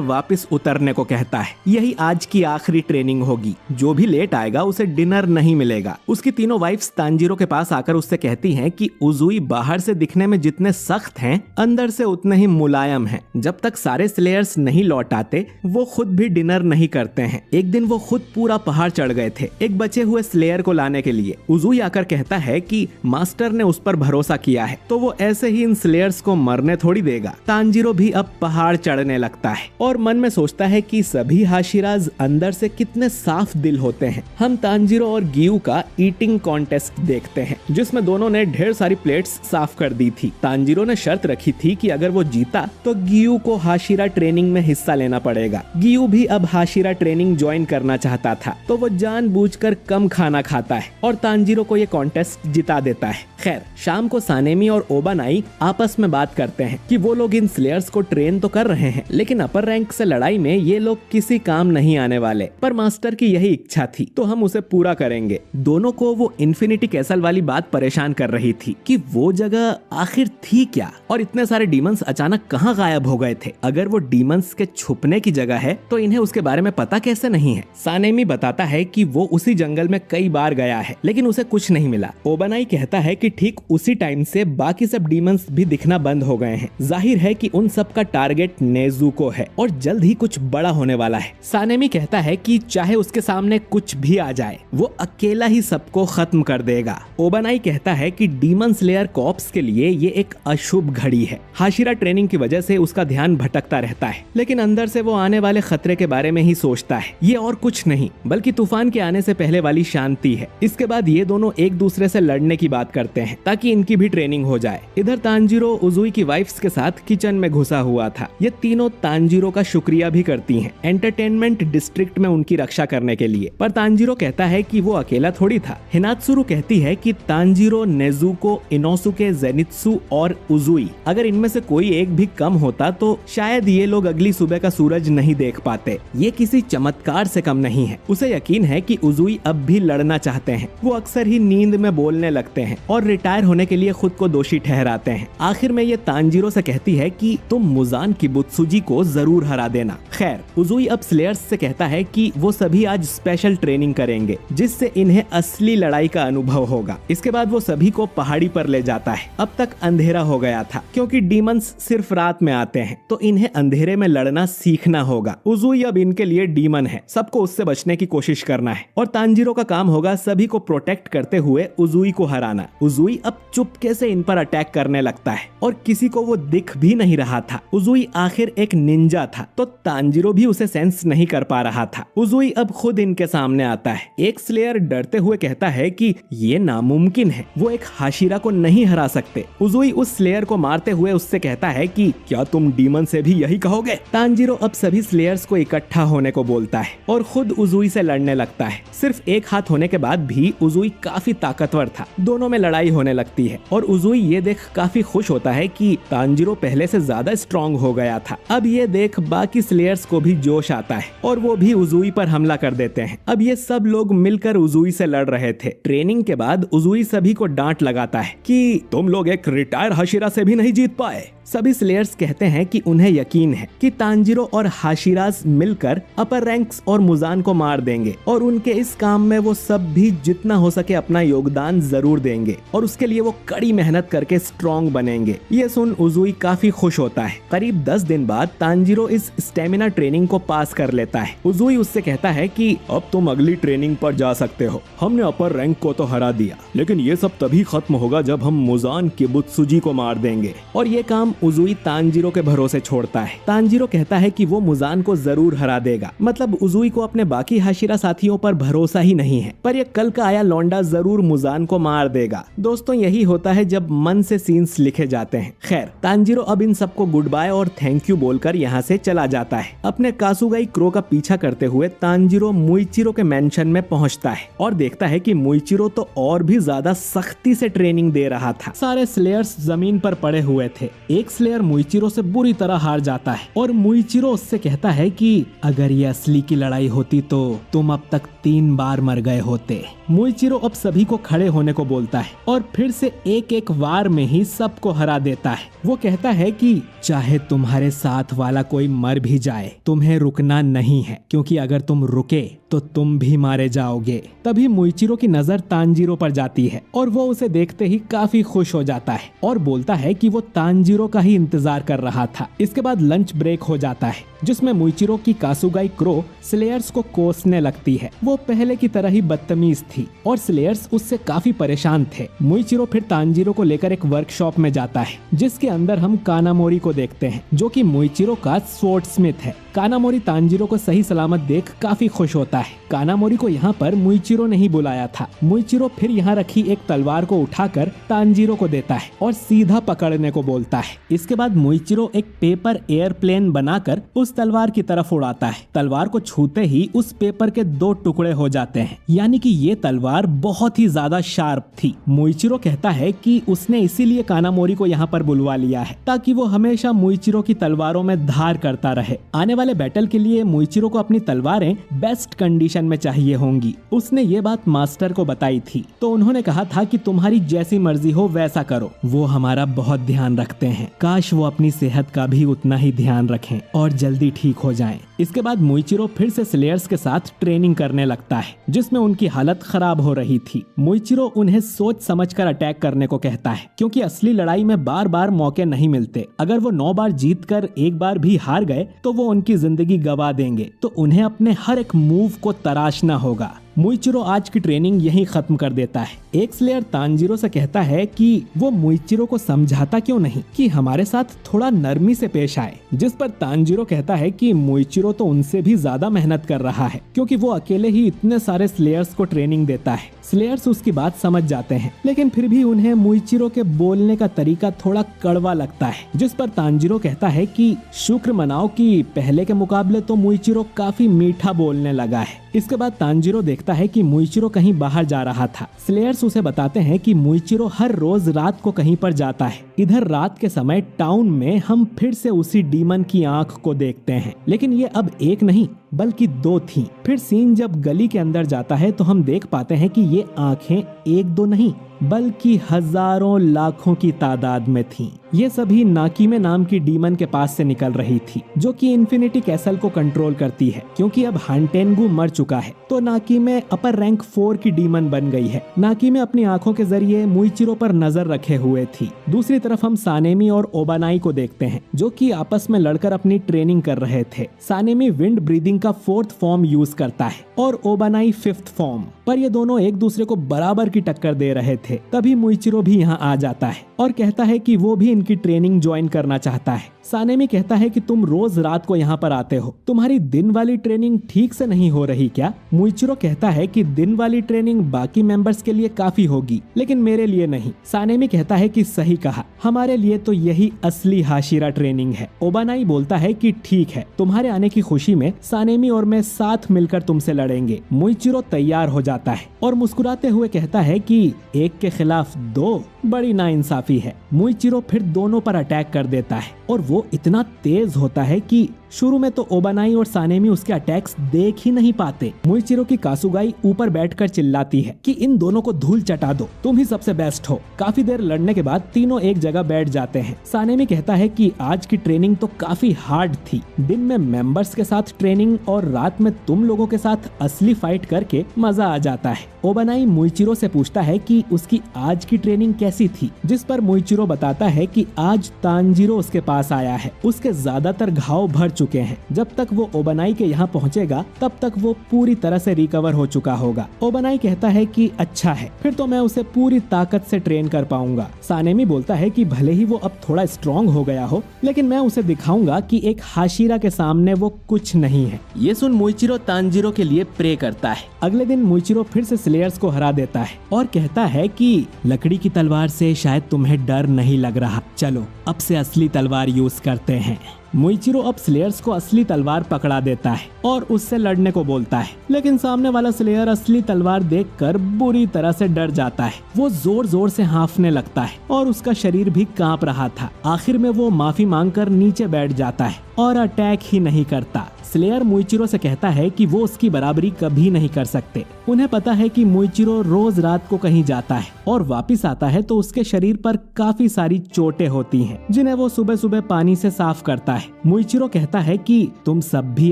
Speaker 1: वापस उतरने को कहता है। यही आज की आखिरी ट्रेनिंग होगी, जो भी लेट आएगा उसे डिनर नहीं मिलेगा। उसकी तीनों वाइफ्स तांजीरो के पास आकर उससे कहती हैं कि उजुई बाहर से दिखने में जितने सख्त हैं, अंदर से उतने ही मुलायम हैं। जब तक सारे स्लेयर्स नहीं लौट आते, वो खुद भी डिनर नहीं करते हैं। एक दिन वो खुद पूरा पहाड़ चढ़ गए थे एक बचे हुए स्लेयर को लाने के लिए। उजुई आकर कहता है कि मास्टर ने उस पर भरोसा किया है, तो वो ऐसे ही इन स्लेयर्स को मरने थोड़ी देगा। तांजीरो भी अब पहाड़ चढ़ने लगता है और मन में सोचता है कि सभी हाशिराज अंदर से कितने साफ दिल होते हैं। हम तांजीरो और गियू का ईटिंग कॉन्टेस्ट देखते हैं, जिसमें दोनों ने ढेर सारी प्लेट्स साफ कर दी थी। तांजीरो ने शर्त रखी थी कि अगर वो जीता तो गियू को हाशिरा ट्रेनिंग में हिस्सा लेना पड़ेगा। गियू भी अब हाशिरा ट्रेनिंग ज्वाइन करना चाहता था, तो वो जानबूझकर कम खाना खाता है और तांजीरो को ये कॉन्टेस्ट जिता देता है। खैर, शाम को सानेमी और ओबानाई आपस में बात करते हैं कि वो लोग इन स्लेयर्स को ट्रेन तो कर रहे हैं, लेकिन अपर रैंक से लड़ाई में ये लोग किसी काम नहीं आने वाले। पर मास्टर की यही इच्छा थी, तो हम उसे पूरा करेंगे। दोनों को वो इन्फिनिटी कैसल वाली बात परेशान कर रही थी कि वो जगह आखिर थी क्या, और इतने सारे डीमंस अचानक कहाँ गायब हो गए थे। अगर वो डीमंस के छुपने की जगह है, तो इन्हें उसके बारे में पता कैसे नहीं है। सानेमी बताता है कि वो उसी जंगल में कई बार गया है, लेकिन उसे कुछ नहीं मिला। ओबानाई कहता है कि ठीक उसी टाइम से बाकी सब डीमंस भी दिखना बंद हो गए हैं। जाहिर है कि उन सब का टारगेट नेजुको है और जल्द ही कुछ बड़ा होने वाला है। सानेमी कहता है कि चाहे उसके सामने कुछ भी आ जाए, वो अकेला ही सबको खत्म कर देगा। ओबानाई कहता है कि डीमन स्लेयर कॉर्प्स के लिए ये एक अशुभ घड़ी है। हाशिरा ट्रेनिंग की वजह से उसका ध्यान भटकता रहता है, लेकिन अंदर से वो आने वाले खतरे के बारे में ही सोचता है। ये और कुछ नहीं बल्कि तूफान के आने से पहले वाली शांति है। इसके बाद ये दोनों एक दूसरे से लड़ने की बात करते हैं ताकि इनकी भी ट्रेनिंग हो जाए। इधर तांजीरो उजुई की वाइफ्स के साथ किचन में घुसा हुआ था। ये तीनों तांजीरो का शुक्रिया भी करती हैं एंटरटेनमेंट डिस्ट्रिक्ट में उनकी रक्षा करने के लिए। पर तांजीरो कहता है कि वो अकेला थोड़ी था। हिनात्सुरु कहती है कि तांजीरो, नेजुको, इनोसुके, जेनित्सु और उजुई, अगर इनमें से कोई एक भी कम होता तो शायद ये लोग अगली सुबह का सूरज नहीं देख पाते। ये किसी चमत्कार से कम नहीं है। उसे यकीन है कि उजुई अब भी लड़ना चाहते हैं। वो अक्सर ही नींद में बोलने लगते हैं और रिटायर होने के लिए खुद को दोषी ठहराते हैं। आखिर में ये तांजीरो से कहती है कि तुम मुजान किबुत्सुजी को जरूर हरा देना। खैर, उजुई अब स्लेयर्स से कहता है कि वो सभी आज स्पेशल ट्रेनिंग करेंगे, जिससे इन्हें असली लड़ाई का अनुभव होगा। इसके बाद वो सभी को पहाड़ी पर ले जाता है। अब तक अंधेरा हो गया था, क्योंकि डीमंस सिर्फ रात में आते हैं, तो इन्हें अंधेरे में लड़ना सीखना होगा। उजुई अब इनके लिए डीमन है, सबको उससे बचने की कोशिश करना है, और तांजीरो का काम होगा सभी को प्रोटेक्ट करते हुए उजुई को हराना। उजुई अब चुपके से इन पर अटैक करने लगता है और किसी को वो दिख भी नहीं रहा था। उजुई आखिर एक निंजा था, तो तांजीरो भी उसे सेंस नहीं कर पा रहा था। उजुई अब खुद इनके सामने आता है। एक स्लेयर डरते हुए कहता है कि ये नामुमकिन है, वो एक हाशिरा को नहीं हरा सकते। उजुई उस स्लेयर को मारते हुए उससे कहता है कि क्या तुम डीमन से भी यही कहोगे? तांजीरो अब सभी स्लेयर्स को इकट्ठा होने को बोलता है और खुद उजुई से लड़ने लगता है। सिर्फ एक हाथ होने के बाद भी उजुई काफी ताकतवर था। दोनों में लड़ाई होने लगती है और उजुई ये देख काफी खुश होता है कि तांजीरो पहले से ज्यादा स्ट्रॉन्ग हो गया था। अब ये देख बाकी स्लेयर्स को भी जोश आता है और वो भी उजुई पर हमला कर देते हैं। अब ये सब लोग मिलकर उजुई से लड़ रहे थे। ट्रेनिंग के बाद उजुई सभी को डांट लगाता है कि तुम लोग एक रिटायर हाशिरा से भी नहीं जीत पाए। सभी स्लेयर्स कहते हैं कि उन्हें यकीन है कि तांजीरो और हाशिरास मिलकर अपर रैंक्स और मुजान को मार देंगे और उनके इस काम में वो सब भी जितना हो सके अपना योगदान जरूर देंगे और उसके लिए वो कड़ी मेहनत करके स्ट्रॉन्ग बनेंगे। ये सुन उजुई काफी खुश होता है। करीब 10 दिन बाद तांजीरो इस स्टेमिना ट्रेनिंग को पास कर लेता है। उजुई उससे कहता है कि अब तुम अगली ट्रेनिंग पर जा सकते हो। हमने अपर रैंक को तो हरा दिया, लेकिन ये सब तभी खत्म होगा जब हम मुजान किबुत्सुजी को मार देंगे। और ये काम उजुई तांजीरो के भरोसे छोड़ता है। तांजीरो कहता है कि वो मुजान को जरूर हरा देगा। मतलब उजुई को अपने बाकी हाशिरा साथियों पर भरोसा ही नहीं है, पर ये कल का आया लौंडा जरूर मुजान को मार देगा। दोस्तों, यही होता है जब मन से सीन्स लिखे जाते हैं। खैर, तांजीरो अब इन सबको गुड बाय और थैंक यू बोलकर यहाँ से चला जाता है। अपने कासुगाई क्रो का पीछा करते हुए तांजीरो मुइचिरो के मेंशन में पहुँचता है और देखता है कि मुइचिरो तो और भी ज्यादा सख्ती से ट्रेनिंग दे रहा था। सारे स्लेयर्स जमीन पर पड़े हुए थे। एक स्लेयर मुइचिरो से बुरी तरह हार जाता है और मुइचिरो उससे कहता है कि अगर ये असली की लड़ाई होती तो तुम अब तक 3 बार मर गए होते। मुइचिरो अब सभी को खड़े होने को बोलता है और फिर से एक एक वार में ही सबको हरा देता है। वो कहता है कि चाहे तुम्हारे साथ वाला कोई मर भी जाए, तुम्हें रुकना नहीं है, क्योंकि अगर तुम रुके तो तुम भी मारे जाओगे। तभी मुइचिरो की नजर तांजीरो पर जाती है और वो उसे देखते ही काफी खुश हो जाता है और बोलता है कि वो तांजीरो का ही इंतजार कर रहा था। इसके बाद लंच ब्रेक हो जाता है, जिसमें मुइचिरो की कासुगाई क्रो स्लेयर्स को कोसने लगती है। वो पहले की तरह ही बदतमीज थी और स्लेयर्स उससे काफी परेशान थे। मुइचिरो फिर तांजीरो को लेकर एक वर्कशॉप में जाता है, जिसके अंदर हम कानामोरी को देखते हैं, जो कि मुइचिरो का स्वॉर्डस्मिथ है। कानामोरी तांजीरो को सही सलामत देख काफी खुश होता है। कानामोरी को यहाँ पर मुइचिरो ने ही बुलाया था। मुइचिरो फिर यहाँ रखी एक तलवार को उठाकर तांजीरो को देता है और सीधा पकड़ने को बोलता है। इसके बाद मुइचिरो एक पेपर एयरप्लेन बनाकर उस तलवार की तरफ उड़ाता है। तलवार को छूते ही उस पेपर के 2 टुकड़े हो जाते हैं, यानी कि ये तलवार बहुत ही ज्यादा शार्प थी। मुइचिरो कहता है कि उसने इसीलिए कानामोरी को यहाँ पर बुलवा लिया है, ताकि वो हमेशा मुइचिरो की तलवारों में धार करता रहे। आने वाले बैटल के लिए मुइचिरो को अपनी तलवारें बेस्ट कंडीशन में चाहिए होंगी। उसने ये बात मास्टर को बताई थी, तो उन्होंने कहा था कि तुम्हारी जैसी मर्जी हो वैसा करो। वो हमारा बहुत ध्यान रखते हैं। काश वो अपनी सेहत का भी उतना ही ध्यान रखें और जल्दी ठीक हो जाएं। इसके बाद मुइचिरो फिर से स्लेयर्स के साथ ट्रेनिंग करने लगता है, जिसमें उनकी हालत खराब हो रही थी। मुइचिरो उन्हें सोच समझकर अटैक करने को कहता है, क्योंकि असली लड़ाई में बार बार मौके नहीं मिलते। अगर वो 9 बार जीत कर 1 बार भी हार गए तो वो उनकी जिंदगी गवा देंगे, तो उन्हें अपने हर एक मूव को तराशना होगा। मुइचिरो आज की ट्रेनिंग यहीं खत्म कर देता है। एक स्लेयर तांजीरो से कहता है कि वो मुइचिरो को समझाता क्यों नहीं कि हमारे साथ थोड़ा नरमी से पेश आए, जिस पर तांजीरो कहता है कि मुइचिरो तो उनसे भी ज्यादा मेहनत कर रहा है, क्योंकि वो अकेले ही इतने सारे स्लेयर्स को ट्रेनिंग देता है। स्लेयर्स उसकी बात समझ जाते हैं, लेकिन फिर भी उन्हें मुइचिरो के बोलने का तरीका थोड़ा कड़वा लगता है, जिस पर तांजीरो कहता है कि शुक्र मनाओ कि पहले के मुकाबले तो मुइचिरो काफी मीठा बोलने लगा है। इसके बाद तांजीरो देखता है कि मुइचिरो कहीं बाहर जा रहा था। स्लेयर्स उसे बताते हैं कि मुइचिरो हर रोज रात को कहीं पर जाता है। इधर रात के समय टाउन में हम फिर से उसी डीमन की आंख को देखते हैं, लेकिन ये अब एक नहीं बल्कि 2 थी। फिर सीन जब गली के अंदर जाता है तो हम देख पाते हैं कि ये आंखें 1-2 नहीं बल्कि हजारों लाखों की तादाद में थीं। ये सभी नाकीमे नाम की डीमन के पास से निकल रही थी, जो कि इन्फिनिटी कैसल को कंट्रोल करती है। क्योंकि अब हांटेंगु मर चुका है तो नाकीमे अपर रैंक 4 की डीमन बन गई है। नाकीमे अपनी आंखों के जरिए मुइचिरो पर नजर रखे हुए थी। दूसरी तरफ हम सानेमी और ओबानाई को देखते हैं, जो कि आपस में लड़कर अपनी ट्रेनिंग कर रहे थे। सानेमी विंड ब्रीदिंग का 4th फॉर्म यूज करता है और ओबानाई 5th फॉर्म, पर ये दोनों एक दूसरे को बराबर की टक्कर दे रहे थे। तभी मुइचिरो भी यहाँ आ जाता है और कहता है कि वो भी इनकी ट्रेनिंग ज्वाइन करना चाहता है। सानेमी कहता है कि तुम रोज रात को यहाँ पर आते हो, तुम्हारी दिन वाली ट्रेनिंग ठीक से नहीं हो रही क्या? मुइचिरो कहता है कि दिन वाली ट्रेनिंग बाकी मेंबर्स के लिए काफी होगी, लेकिन मेरे लिए नहीं। सानेमी कहता है कि सही कहा, हमारे लिए तो यही असली हाशिरा ट्रेनिंग है। ओबानाई बोलता है कि ठीक है, तुम्हारे आने की खुशी में सानेमी और मैं साथ मिलकर तुमसे लड़ेंगे। मुइचिरो तैयार हो जाता है और मुस्कुराते हुए कहता है कि एक के खिलाफ दो बड़ी नाइंसाफी है। मुइचिरो फिर दोनों पर अटैक कर देता है और वो इतना तेज होता है कि शुरू में तो ओबानाई और सानेमी उसके अटैक्स देख ही नहीं पाते। मुइचिरो की कासुगाई ऊपर बैठकर चिल्लाती है कि इन दोनों को धूल चटा दो, तुम ही सबसे बेस्ट हो। काफी देर लड़ने के बाद तीनों एक जगह बैठ जाते हैं। सानेमी कहता है कि आज की ट्रेनिंग तो काफी हार्ड थी। दिन में मेंबर्स के साथ ट्रेनिंग और रात में तुम लोगों के साथ असली फाइट करके मजा आ जाता है। ओबानाई मुइचिरो से पूछता है कि उसकी आज की ट्रेनिंग कैसी थी, जिस पर मुइचिरो बताता है कि आज तांजीरो उसके पास आया है। उसके ज्यादातर घाव भर चुके हैं। जब तक वो ओबानाई के यहाँ पहुँचेगा तब तक वो पूरी तरह से रिकवर हो चुका होगा। ओबानाई कहता है कि अच्छा है, फिर तो मैं उसे पूरी ताकत से ट्रेन कर पाऊंगा। सानेमी बोलता है कि भले ही वो अब थोड़ा स्ट्रॉन्ग हो गया हो, लेकिन मैं उसे दिखाऊंगा कि एक हाशिरा के सामने वो कुछ नहीं है। ये सुन मुइचिरो तांजीरो के लिए प्रे करता है। अगले दिन मुइचिरो फिर से स्लेयर्स को हरा देता है और कहता है कि लकड़ी की तलवार से शायद तुम्हें डर नहीं लग रहा, चलो अब से असली तलवार यूज करते हैं। मुइचिरो अब स्लेयर्स को असली तलवार पकड़ा देता है और उससे लड़ने को बोलता है, लेकिन सामने वाला स्लेयर असली तलवार देखकर बुरी तरह से डर जाता है। वो जोर जोर से हाँफने लगता है और उसका शरीर भी कांप रहा था। आखिर में वो माफी मांगकर नीचे बैठ जाता है और अटैक ही नहीं करता। स्लेयर मुइचिरो से कहता है कि वो उसकी बराबरी कभी नहीं कर सकते। उन्हें पता है कि मुइचिरो रोज रात को कहीं जाता है और वापस आता है तो उसके शरीर पर काफी सारी चोटें होती हैं, जिन्हें वो सुबह सुबह पानी से साफ करता है। मुइचिरो कहता है कि तुम सब भी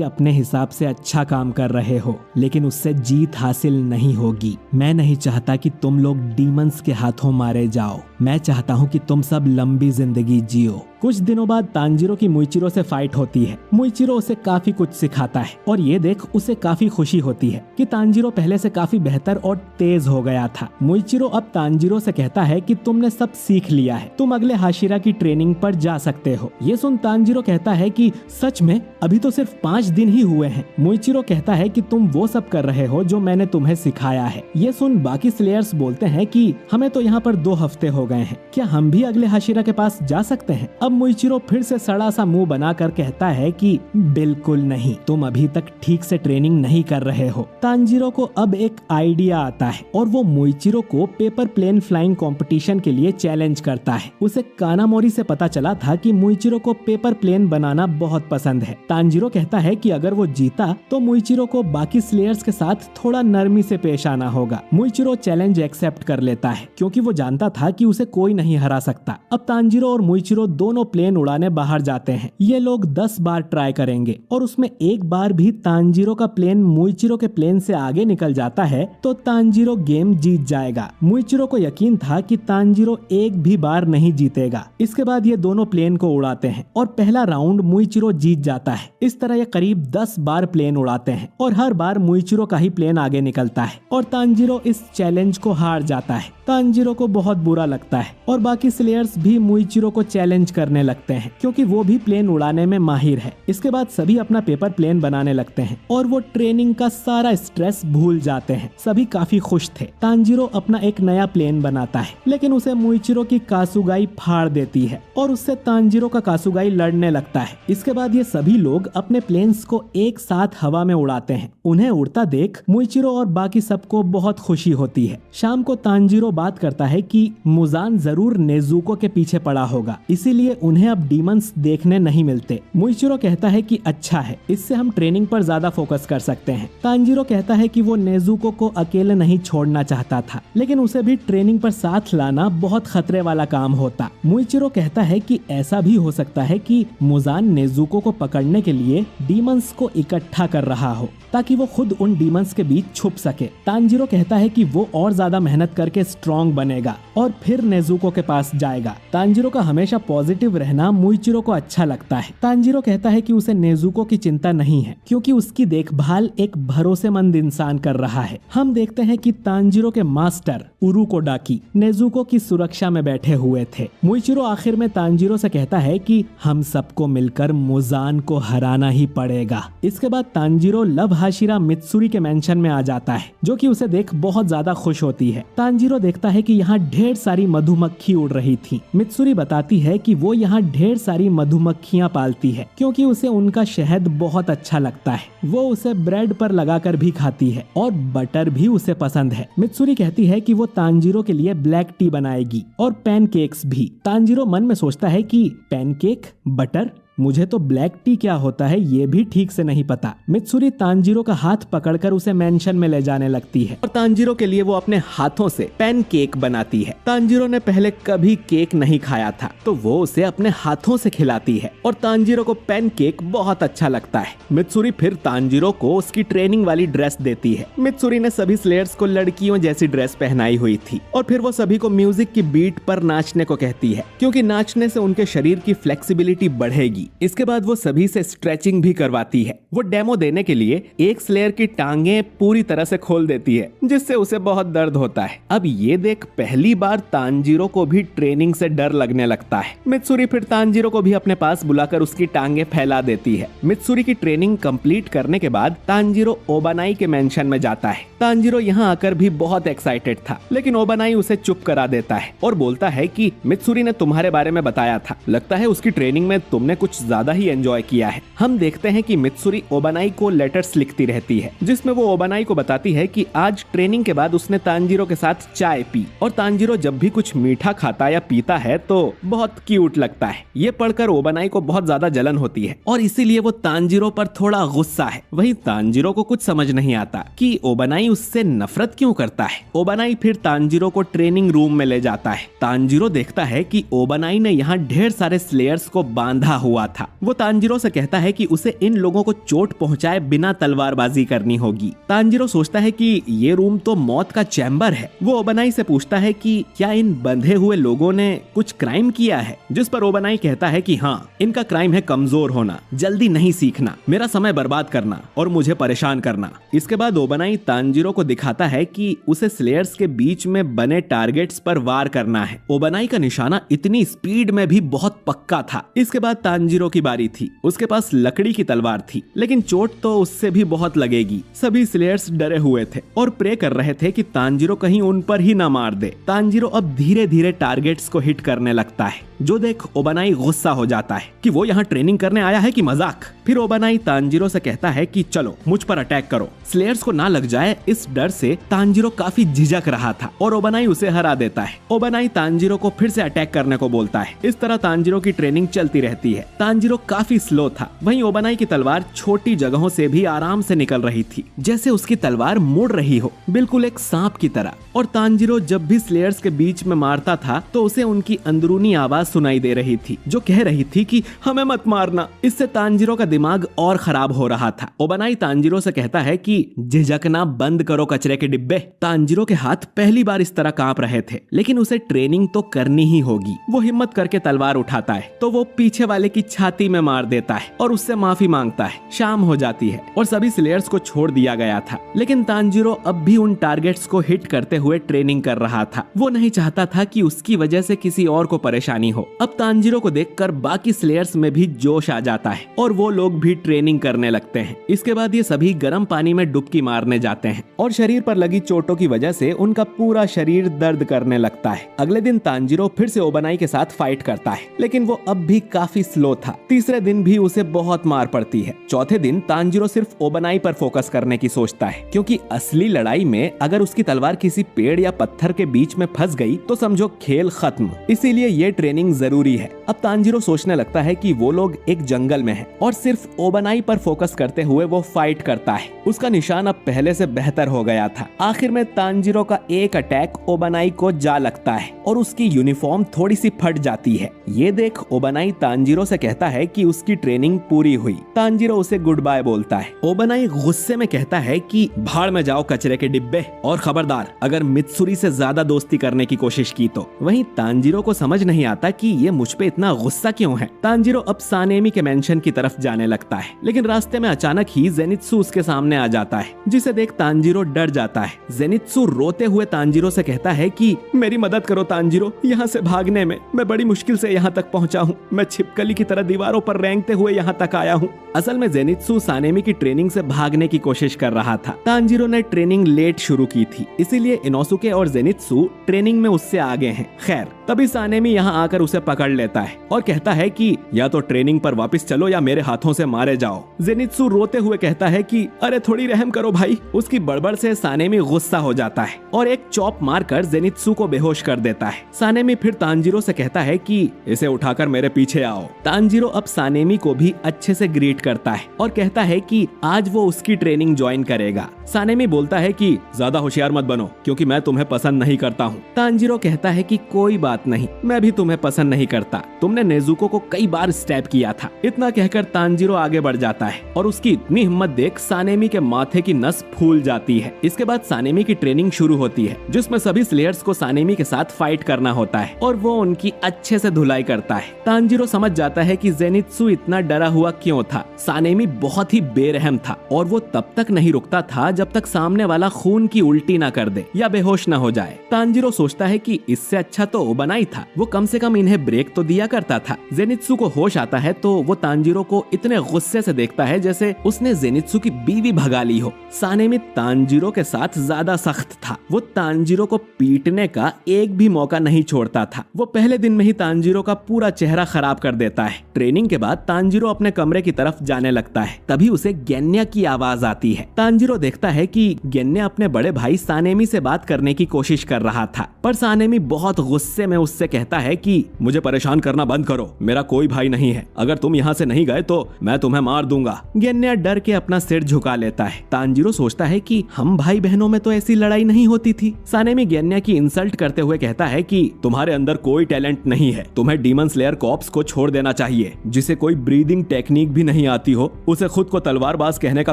Speaker 1: अपने हिसाब से अच्छा काम कर रहे हो, लेकिन उससे जीत हासिल नहीं होगी। मैं नहीं चाहता कि तुम लोग डीमंस के हाथों मारे जाओ। मैं चाहता हूँ कि तुम सब लंबी जिंदगी जियो। कुछ दिनों बाद तांजीरो की मुइचिरो से फाइट होती है। मुइचिरो उसे काफी कुछ सिखाता है और ये देख उसे काफी खुशी होती है कि तांजीरो पहले से काफी बेहतर और तेज हो गया था। मुइचिरो अब तांजीरो से कहता है कि तुमने सब सीख लिया है, तुम अगले हाशिरा की ट्रेनिंग पर जा सकते हो। ये सुन तांजीरो कहता है कि सच में अभी तो सिर्फ 5 दिन ही हुए हैं। मुइचिरो कहता है कि तुम वो सब कर रहे हो जो मैंने तुम्हें सिखाया है। ये सुन बाकी स्लेयर्स बोलते हैं कि हमें तो यहाँ पर 2 हफ्ते हो गए हैं, क्या हम भी अगले हाशिरा के पास जा सकते हैं? अब मुइचिरो फिर से सड़ा सा मुंह बनाकर कहता है कि बिल्कुल नहीं, तुम अभी तक ठीक से ट्रेनिंग नहीं कर रहे हो। तांजीरो को अब एक आइडिया आता है और वो मुइचिरो को पेपर प्लेन फ्लाइंग कंपटीशन के लिए चैलेंज करता है। उसे कानामोरी से पता चला था कि मुइचिरो को पेपर प्लेन बनाना बहुत पसंद है। तांजीरो कहता है कि अगर वो जीता तो मुइचिरो को बाकी स्लेयर्स के साथ थोड़ा नरमी से पेश आना होगा। मुइचिरो चैलेंज एक्सेप्ट कर लेता है क्योंकि वो जानता था कि उसे कोई नहीं हरा सकता। अब तांजीरो और मुइचिरो दोनों प्लेन उड़ाने बाहर जाते हैं। ये लोग 10 बार ट्राई करेंगे और उसमें एक बार भी तांजीरो का प्लेन मुइचिरो के प्लेन से आगे निकल जाता है तो तांजीरो गेम जीत जाएगा। मुइचिरो को यकीन था कि तांजीरो एक भी बार नहीं जीतेगा। इसके बाद ये दोनों प्लेन को उड़ाते हैं और पहला राउंड मुइचिरो जीत जाता है। इस तरह ये करीब 10 बार प्लेन उड़ाते हैं और हर बार मुइचिरो का ही प्लेन आगे निकलता है और तांजीरो इस चैलेंज को हार जाता है। तांजीरो को बहुत बुरा लगता है और बाकी स्लेयर्स भी मुइचिरो को चैलेंज करने लगते हैं क्योंकि वो भी प्लेन उड़ाने में माहिर है। इसके बाद सभी अपना पेपर प्लेन बनाने लगते हैं और वो ट्रेनिंग का सारा स्ट्रेस भूल जाते हैं। सभी काफी खुश थे। तांजीरो अपना एक नया प्लेन बनाता है, लेकिन उसे मुइचिरो की कासुगाई फाड़ देती है और उससे तांजीरो का कासुगाई लड़ने लगता है। इसके बाद ये सभी लोग अपने प्लेन्स को एक साथ हवा में उड़ाते हैं। उन्हें उड़ता देख मुइचिरो और बाकी सबको बहुत खुशी होती है। शाम को तांजीरो बात करता है कि मुजान जरूर नेजुको के पीछे पड़ा होगा, इसीलिए उन्हें अब डीमंस देखने नहीं मिलते। मुइचिरो कहता है कि अच्छा है, इससे हम ट्रेनिंग पर ज्यादा फोकस कर सकते हैं। तांजीरो कहता है कि वो नेजुको को अकेले नहीं छोड़ना चाहता था, लेकिन उसे भी ट्रेनिंग पर साथ लाना बहुत खतरे वाला काम होता। मुइचिरो कहता है कि ऐसा भी हो सकता है कि मुजान नेजुको को पकड़ने के लिए डीमंस को इकट्ठा कर रहा हो ताकि वो खुद उन डीमंस के बीच छुप सके। तांजीरो कहता है कि वो और ज्यादा मेहनत करके स्ट्रॉन्ग बनेगा और फिर नेजुको के पास जाएगा। तांजीरो का हमेशा पॉजिटिव रहना मुइचिरो को अच्छा लगता है। तांजीरो कहता है कि उसे नेजुको की चिंता नहीं है क्योंकि उसकी देखभाल एक भरोसेमंद इंसान कर रहा है। हम देखते हैं कि तांजीरो के मास्टर उरुकोडाकी नेजुको की सुरक्षा में बैठे हुए थे। मुइचिरो आखिर में तांजीरो से कहता है कि हम सबको मिलकर मुजान को हराना ही पड़ेगा। इसके बाद तांजीरो लव हाशिरा मित्सुरी के मेंशन में आ जाता है, जो कि उसे देख बहुत ज्यादा खुश होती है। तांजीरो देखता है कि यहाँ ढेर सारी मधुमक्खी उड़ रही थी। मित्सुरी बताती है कि वो यहाँ ढेर सारी मधुमक्खियाँ पालती है क्योंकि उसे उनका शहद बहुत अच्छा लगता है। वो उसे ब्रेड पर लगाकर भी खाती है और बटर भी उसे पसंद है। मित्सुरी कहती है कि वो तांजीरो के लिए ब्लैक टी बनाएगी और पैनकेक्स भी। तांजीरो मन में सोचता है कि पैनकेक, बटर, मुझे तो ब्लैक टी क्या होता है ये भी ठीक से नहीं पता। मित्सुरी तांजीरो का हाथ पकड़कर उसे मेंशन में ले जाने लगती है और तांजीरो के लिए वो अपने हाथों से पैनकेक बनाती है। तांजीरो ने पहले कभी केक नहीं खाया था तो वो उसे अपने हाथों से खिलाती है और तांजीरो को पैनकेक बहुत अच्छा लगता है। मित्सुरी फिर तांजीरो को उसकी ट्रेनिंग वाली ड्रेस देती है। मित्सुरी ने सभी स्लेयर्स को लड़कियों जैसी ड्रेस पहनाई हुई थी और फिर वो सभी को म्यूजिक की बीट पर नाचने को कहती है क्योंकि नाचने से उनके शरीर की फ्लेक्सिबिलिटी बढ़ेगी। इसके बाद वो सभी से स्ट्रेचिंग भी करवाती है। वो डेमो देने के लिए एक स्लेयर की टांगे पूरी तरह से खोल देती है जिससे उसे बहुत दर्द होता है। अब ये देख पहली बार तांजीरो को भी ट्रेनिंग से डर लगने लगता है। मित्सुरी फिर तांजीरो को भी अपने पास बुलाकर उसकी टांगे फैला देती है। मित्सुरी की ट्रेनिंग कंप्लीट करने के बाद तांजीरो ओबानाई के मेंशन में जाता है। तांजीरो यहाँ आकर भी बहुत एक्साइटेड था लेकिन ओबानाई उसे चुप करा देता है और बोलता है कि मित्सुरी ने तुम्हारे बारे में बताया था, लगता है उसकी ट्रेनिंग में तुमने कुछ ज्यादा ही एंजॉय किया है। हम देखते हैं कि मित्सुरी ओबानाई को लेटर्स लिखती रहती है जिसमें वो ओबानाई को बताती है कि आज ट्रेनिंग के बाद उसने तांजीरो के साथ चाय पी और तांजीरो जब भी कुछ मीठा खाता या पीता है तो बहुत क्यूट लगता है। ये पढ़कर ओबानाई को बहुत ज्यादा जलन होती है और इसीलिए वो तांजीरो पर थोड़ा गुस्सा है। वहीं तांजीरो को कुछ समझ नहीं आता कि ओबानाई उससे नफरत क्यों करता है। ओबानाई फिर तांजीरो को ट्रेनिंग रूम में ले जाता है। तांजीरो देखता है कि ओबानाई ने यहाँ ढेर सारे स्लेयर्स को बांधा हुआ था। वो तांजीरो से कहता है कि उसे इन लोगों को चोट पहुंचाए बिना तलवारबाजी करनी होगी। तांजीरो सोचता है कि ये रूम तो मौत का चैम्बर है। वो ओबानाई से पूछता है कि क्या इन बंधे हुए लोगों ने कुछ क्राइम किया है, जिस पर ओबानाई कहता है कि हाँ, इनका क्राइम है कमजोर होना, जल्दी नहीं सीखना, मेरा समय बर्बाद करना और मुझे परेशान करना। इसके बाद ओबानाई तांजीरो को दिखाता है कि उसे स्लेयर्स के बीच में बने टारगेट्स पर वार करना है। ओबानाई का निशाना इतनी स्पीड में भी बहुत पक्का था। इसके बाद तांजीरो की बारी थी। उसके पास लकड़ी की तलवार थी लेकिन चोट तो उससे भी बहुत लगेगी। सभी स्लेयर्स डरे हुए थे और प्रे कर रहे थे कि तांजीरो कहीं उन पर ही ना मार दे। तांजीरो अब धीरे धीरे टारगेट्स को हिट करने लगता है जो देख ओबानाई गुस्सा हो जाता है कि वो यहाँ ट्रेनिंग करने आया है कि मजाक। फिर ओबानाई तांजीरो से कहता है कि चलो मुझ पर अटैक करो। स्लेयर्स को ना लग जाए इस डर से तांजीरो काफी झिझक रहा था और ओबानाई उसे हरा देता है। ओबानाई तांजीरो को फिर से अटैक करने को बोलता है। इस तरह तांजीरो की ट्रेनिंग चलती रहती है। तांजीरो काफी स्लो था। वहीं ओबानाई की तलवार छोटी जगहों से भी आराम से निकल रही थी, जैसे उसकी तलवार मुड़ रही हो, बिल्कुल एक सांप की तरह। और तांजीरो जब भी स्लेयर्स के बीच में मारता था तो उसे उनकी अंदरूनी आवाज सुनाई दे रही थी जो कह रही थी कि हमें मत मारना। इससे तांजीरो का दिमाग और खराब हो रहा था। ओबानाई तांजीरो से कहता है कि झिझकना बंद करो कचरे के डिब्बे। तांजीरो के हाथ पहली बार इस तरह कांप रहे थे लेकिन उसे ट्रेनिंग तो करनी ही होगी। वो हिम्मत करके तलवार उठाता है तो वो पीछे वाले की छाती में मार देता है और उससे माफी मांगता है। शाम हो जाती है और सभी स्लेयर्स को छोड़ दिया गया था लेकिन तांजीरो अब भी उन टारगेट्स को हिट करते हुए ट्रेनिंग कर रहा था। वो नहीं चाहता था कि उसकी वजह से किसी और को परेशानी हो। अब तांजीरो को देखकर बाकी स्लेयर्स में भी जोश आ जाता है और वो लोग भी ट्रेनिंग करने लगते हैं। इसके बाद ये सभी गर्म पानी में डुबकी मारने जाते हैं और शरीर पर लगी चोटों की वजह से उनका पूरा शरीर दर्द करने लगता है। अगले दिन तांजीरो फिर से ओबानाई के साथ फाइट करता है लेकिन वो अब भी काफी स्लो था। तीसरे दिन भी उसे बहुत मार पड़ती है। चौथे दिन तांजीरो सिर्फ ओबानाई पर फोकस करने की सोचता है क्योंकि असली लड़ाई में अगर उसकी तलवार किसी पेड़ या पत्थर के बीच में फंस गई तो समझो खेल खत्म। इसीलिए ये ट्रेनिंग जरूरी है। अब तांजीरो सोचने लगता है कि वो लोग एक जंगल में हैं और सिर्फ ओबानाई पर फोकस करते हुए वो फाइट करता है। उसका निशान अब पहले से बेहतर हो गया था। आखिर में तांजीरो का एक अटैक ओबानाई को जा लगता है और उसकी यूनिफॉर्म थोड़ी सी फट जाती है। ये देख ओबानाई तांजीरो से कहता है कि उसकी ट्रेनिंग पूरी हुई। तांजीरो उसे गुड बाय बोलता है। ओबानाई गुस्से में कहता है कि भाड़ में जाओ कचरे के डिब्बे, और खबरदार अगर मित्सुरी से ज्यादा दोस्ती करने की कोशिश की तो। वहीं तांजीरो को समझ नहीं आता कि ये मुझ पे इतना गुस्सा क्यों है। तांजीरो अब सानेमी के मेंशन की तरफ जाने लगता है, लेकिन रास्ते में अचानक ही जेनित्सु उसके सामने आ जाता है, जिसे देख तांजीरो डर जाता है। जेनित्सु रोते हुए तांजीरो से कहता है कि मेरी मदद करो तांजीरो, यहाँ से भागने में मैं बड़ी मुश्किल से यहाँ तक पहुँचा हूँ। मैं छिपकली की तरह दीवारों पर रेंगते हुए यहाँ तक आया हूँ। असल में जेनित्सु सानेमी की ट्रेनिंग से भागने की कोशिश कर रहा था। तांजीरो ने ट्रेनिंग लेट शुरू की थी, इसीलिए इनोसुके और जेनित्सु ट्रेनिंग में उससे आगे हैं। खैर, तभी सानेमी यहाँ आकर उसे पकड़ लेता है और कहता है कि या तो ट्रेनिंग पर वापस चलो या मेरे हाथों से मारे जाओ। जेनित्सु रोते हुए कहता है कि अरे थोड़ी रहम करो भाई। उसकी बड़बड़ से सानेमी गुस्सा हो जाता है और एक चॉप मारकर जेनित्सु को बेहोश कर देता है। सानेमी फिर तांजीरो से कहता है कि इसे उठाकर मेरे पीछे आओ। तांजीरो अब सानेमी को भी अच्छे से ग्रीट करता है और कहता है कि आज वो उसकी ट्रेनिंग ज्वाइन करेगा। सानेमी बोलता है कि ज्यादा होशियार मत बनो क्योंकि मैं तुम्हें पसंद नहीं करता हूँ। तांजीरो कहता है कि कोई बात नहीं, मैं भी तुम्हें पसंद नहीं करता। तुमने नेजुको को कई बार स्टैब किया था। इतना कहकर तांजीरो आगे बढ़ जाता है और उसकी इतनी हिम्मत देख सानेमी के माथे की नस फूल जाती है। इसके बाद सानेमी की ट्रेनिंग शुरू होती है, जिसमें सभी स्लेयर्स को सानेमी के साथ फाइट करना होता है और वो उनकी अच्छे से धुलाई करता है। तांजीरो समझ जाता है कि जेनित्सु इतना डरा हुआ क्यों था। सानेमी बहुत ही बेरहम था और वो तब तक नहीं रुकता था जब तक सामने वाला खून की उल्टी ना कर दे या बेहोश ना हो जाए। तांजीरो सोचता है कि इससे अच्छा तो ओबनाई था, वो कम से कम इन्हें ब्रेक तो दिया करता था। जेनित्सु को होश आता है तो वो तांजीरो को इतने गुस्से से देखता है जैसे उसने जेनित्सु की बीवी भगा ली हो। सानेमी तांजीरो के साथ ज्यादा सख्त था। वो तांजीरो को पीटने का एक भी मौका नहीं छोड़ता था। वो पहले दिन में ही तांजीरो का पूरा चेहरा खराब कर देता है। ट्रेनिंग के बाद तांजीरो अपने कमरे की तरफ जाने लगता है, तभी उसे गेन्या की आवाज आती है। तांजीरो देखता है कि गेन्या अपने बड़े भाई सानेमी से बात करने की कोशिश कर रहा था, पर सानेमी बहुत गुस्से में उससे कहता है कि मुझे परेशान करना बंद करो, मेरा कोई भाई नहीं है। अगर तुम यहाँ से नहीं गए तो मैं तुम्हें मार दूंगा। गेन्या डर के अपना सिर झुका लेता है। तांजीरो सोचता है कि हम भाई बहनों में तो ऐसी लड़ाई नहीं होती थी। सानेमी गेन्या की इंसल्ट करते हुए कहता है कि तुम्हारे अंदर कोई टैलेंट नहीं है, तुम्हें डीमन स्लेयर कॉर्प्स को छोड़ देना चाहिए। जिसे कोई ब्रीदिंग टेक्निक भी नहीं आती हो, उसे खुद को तलवारबाज कहने का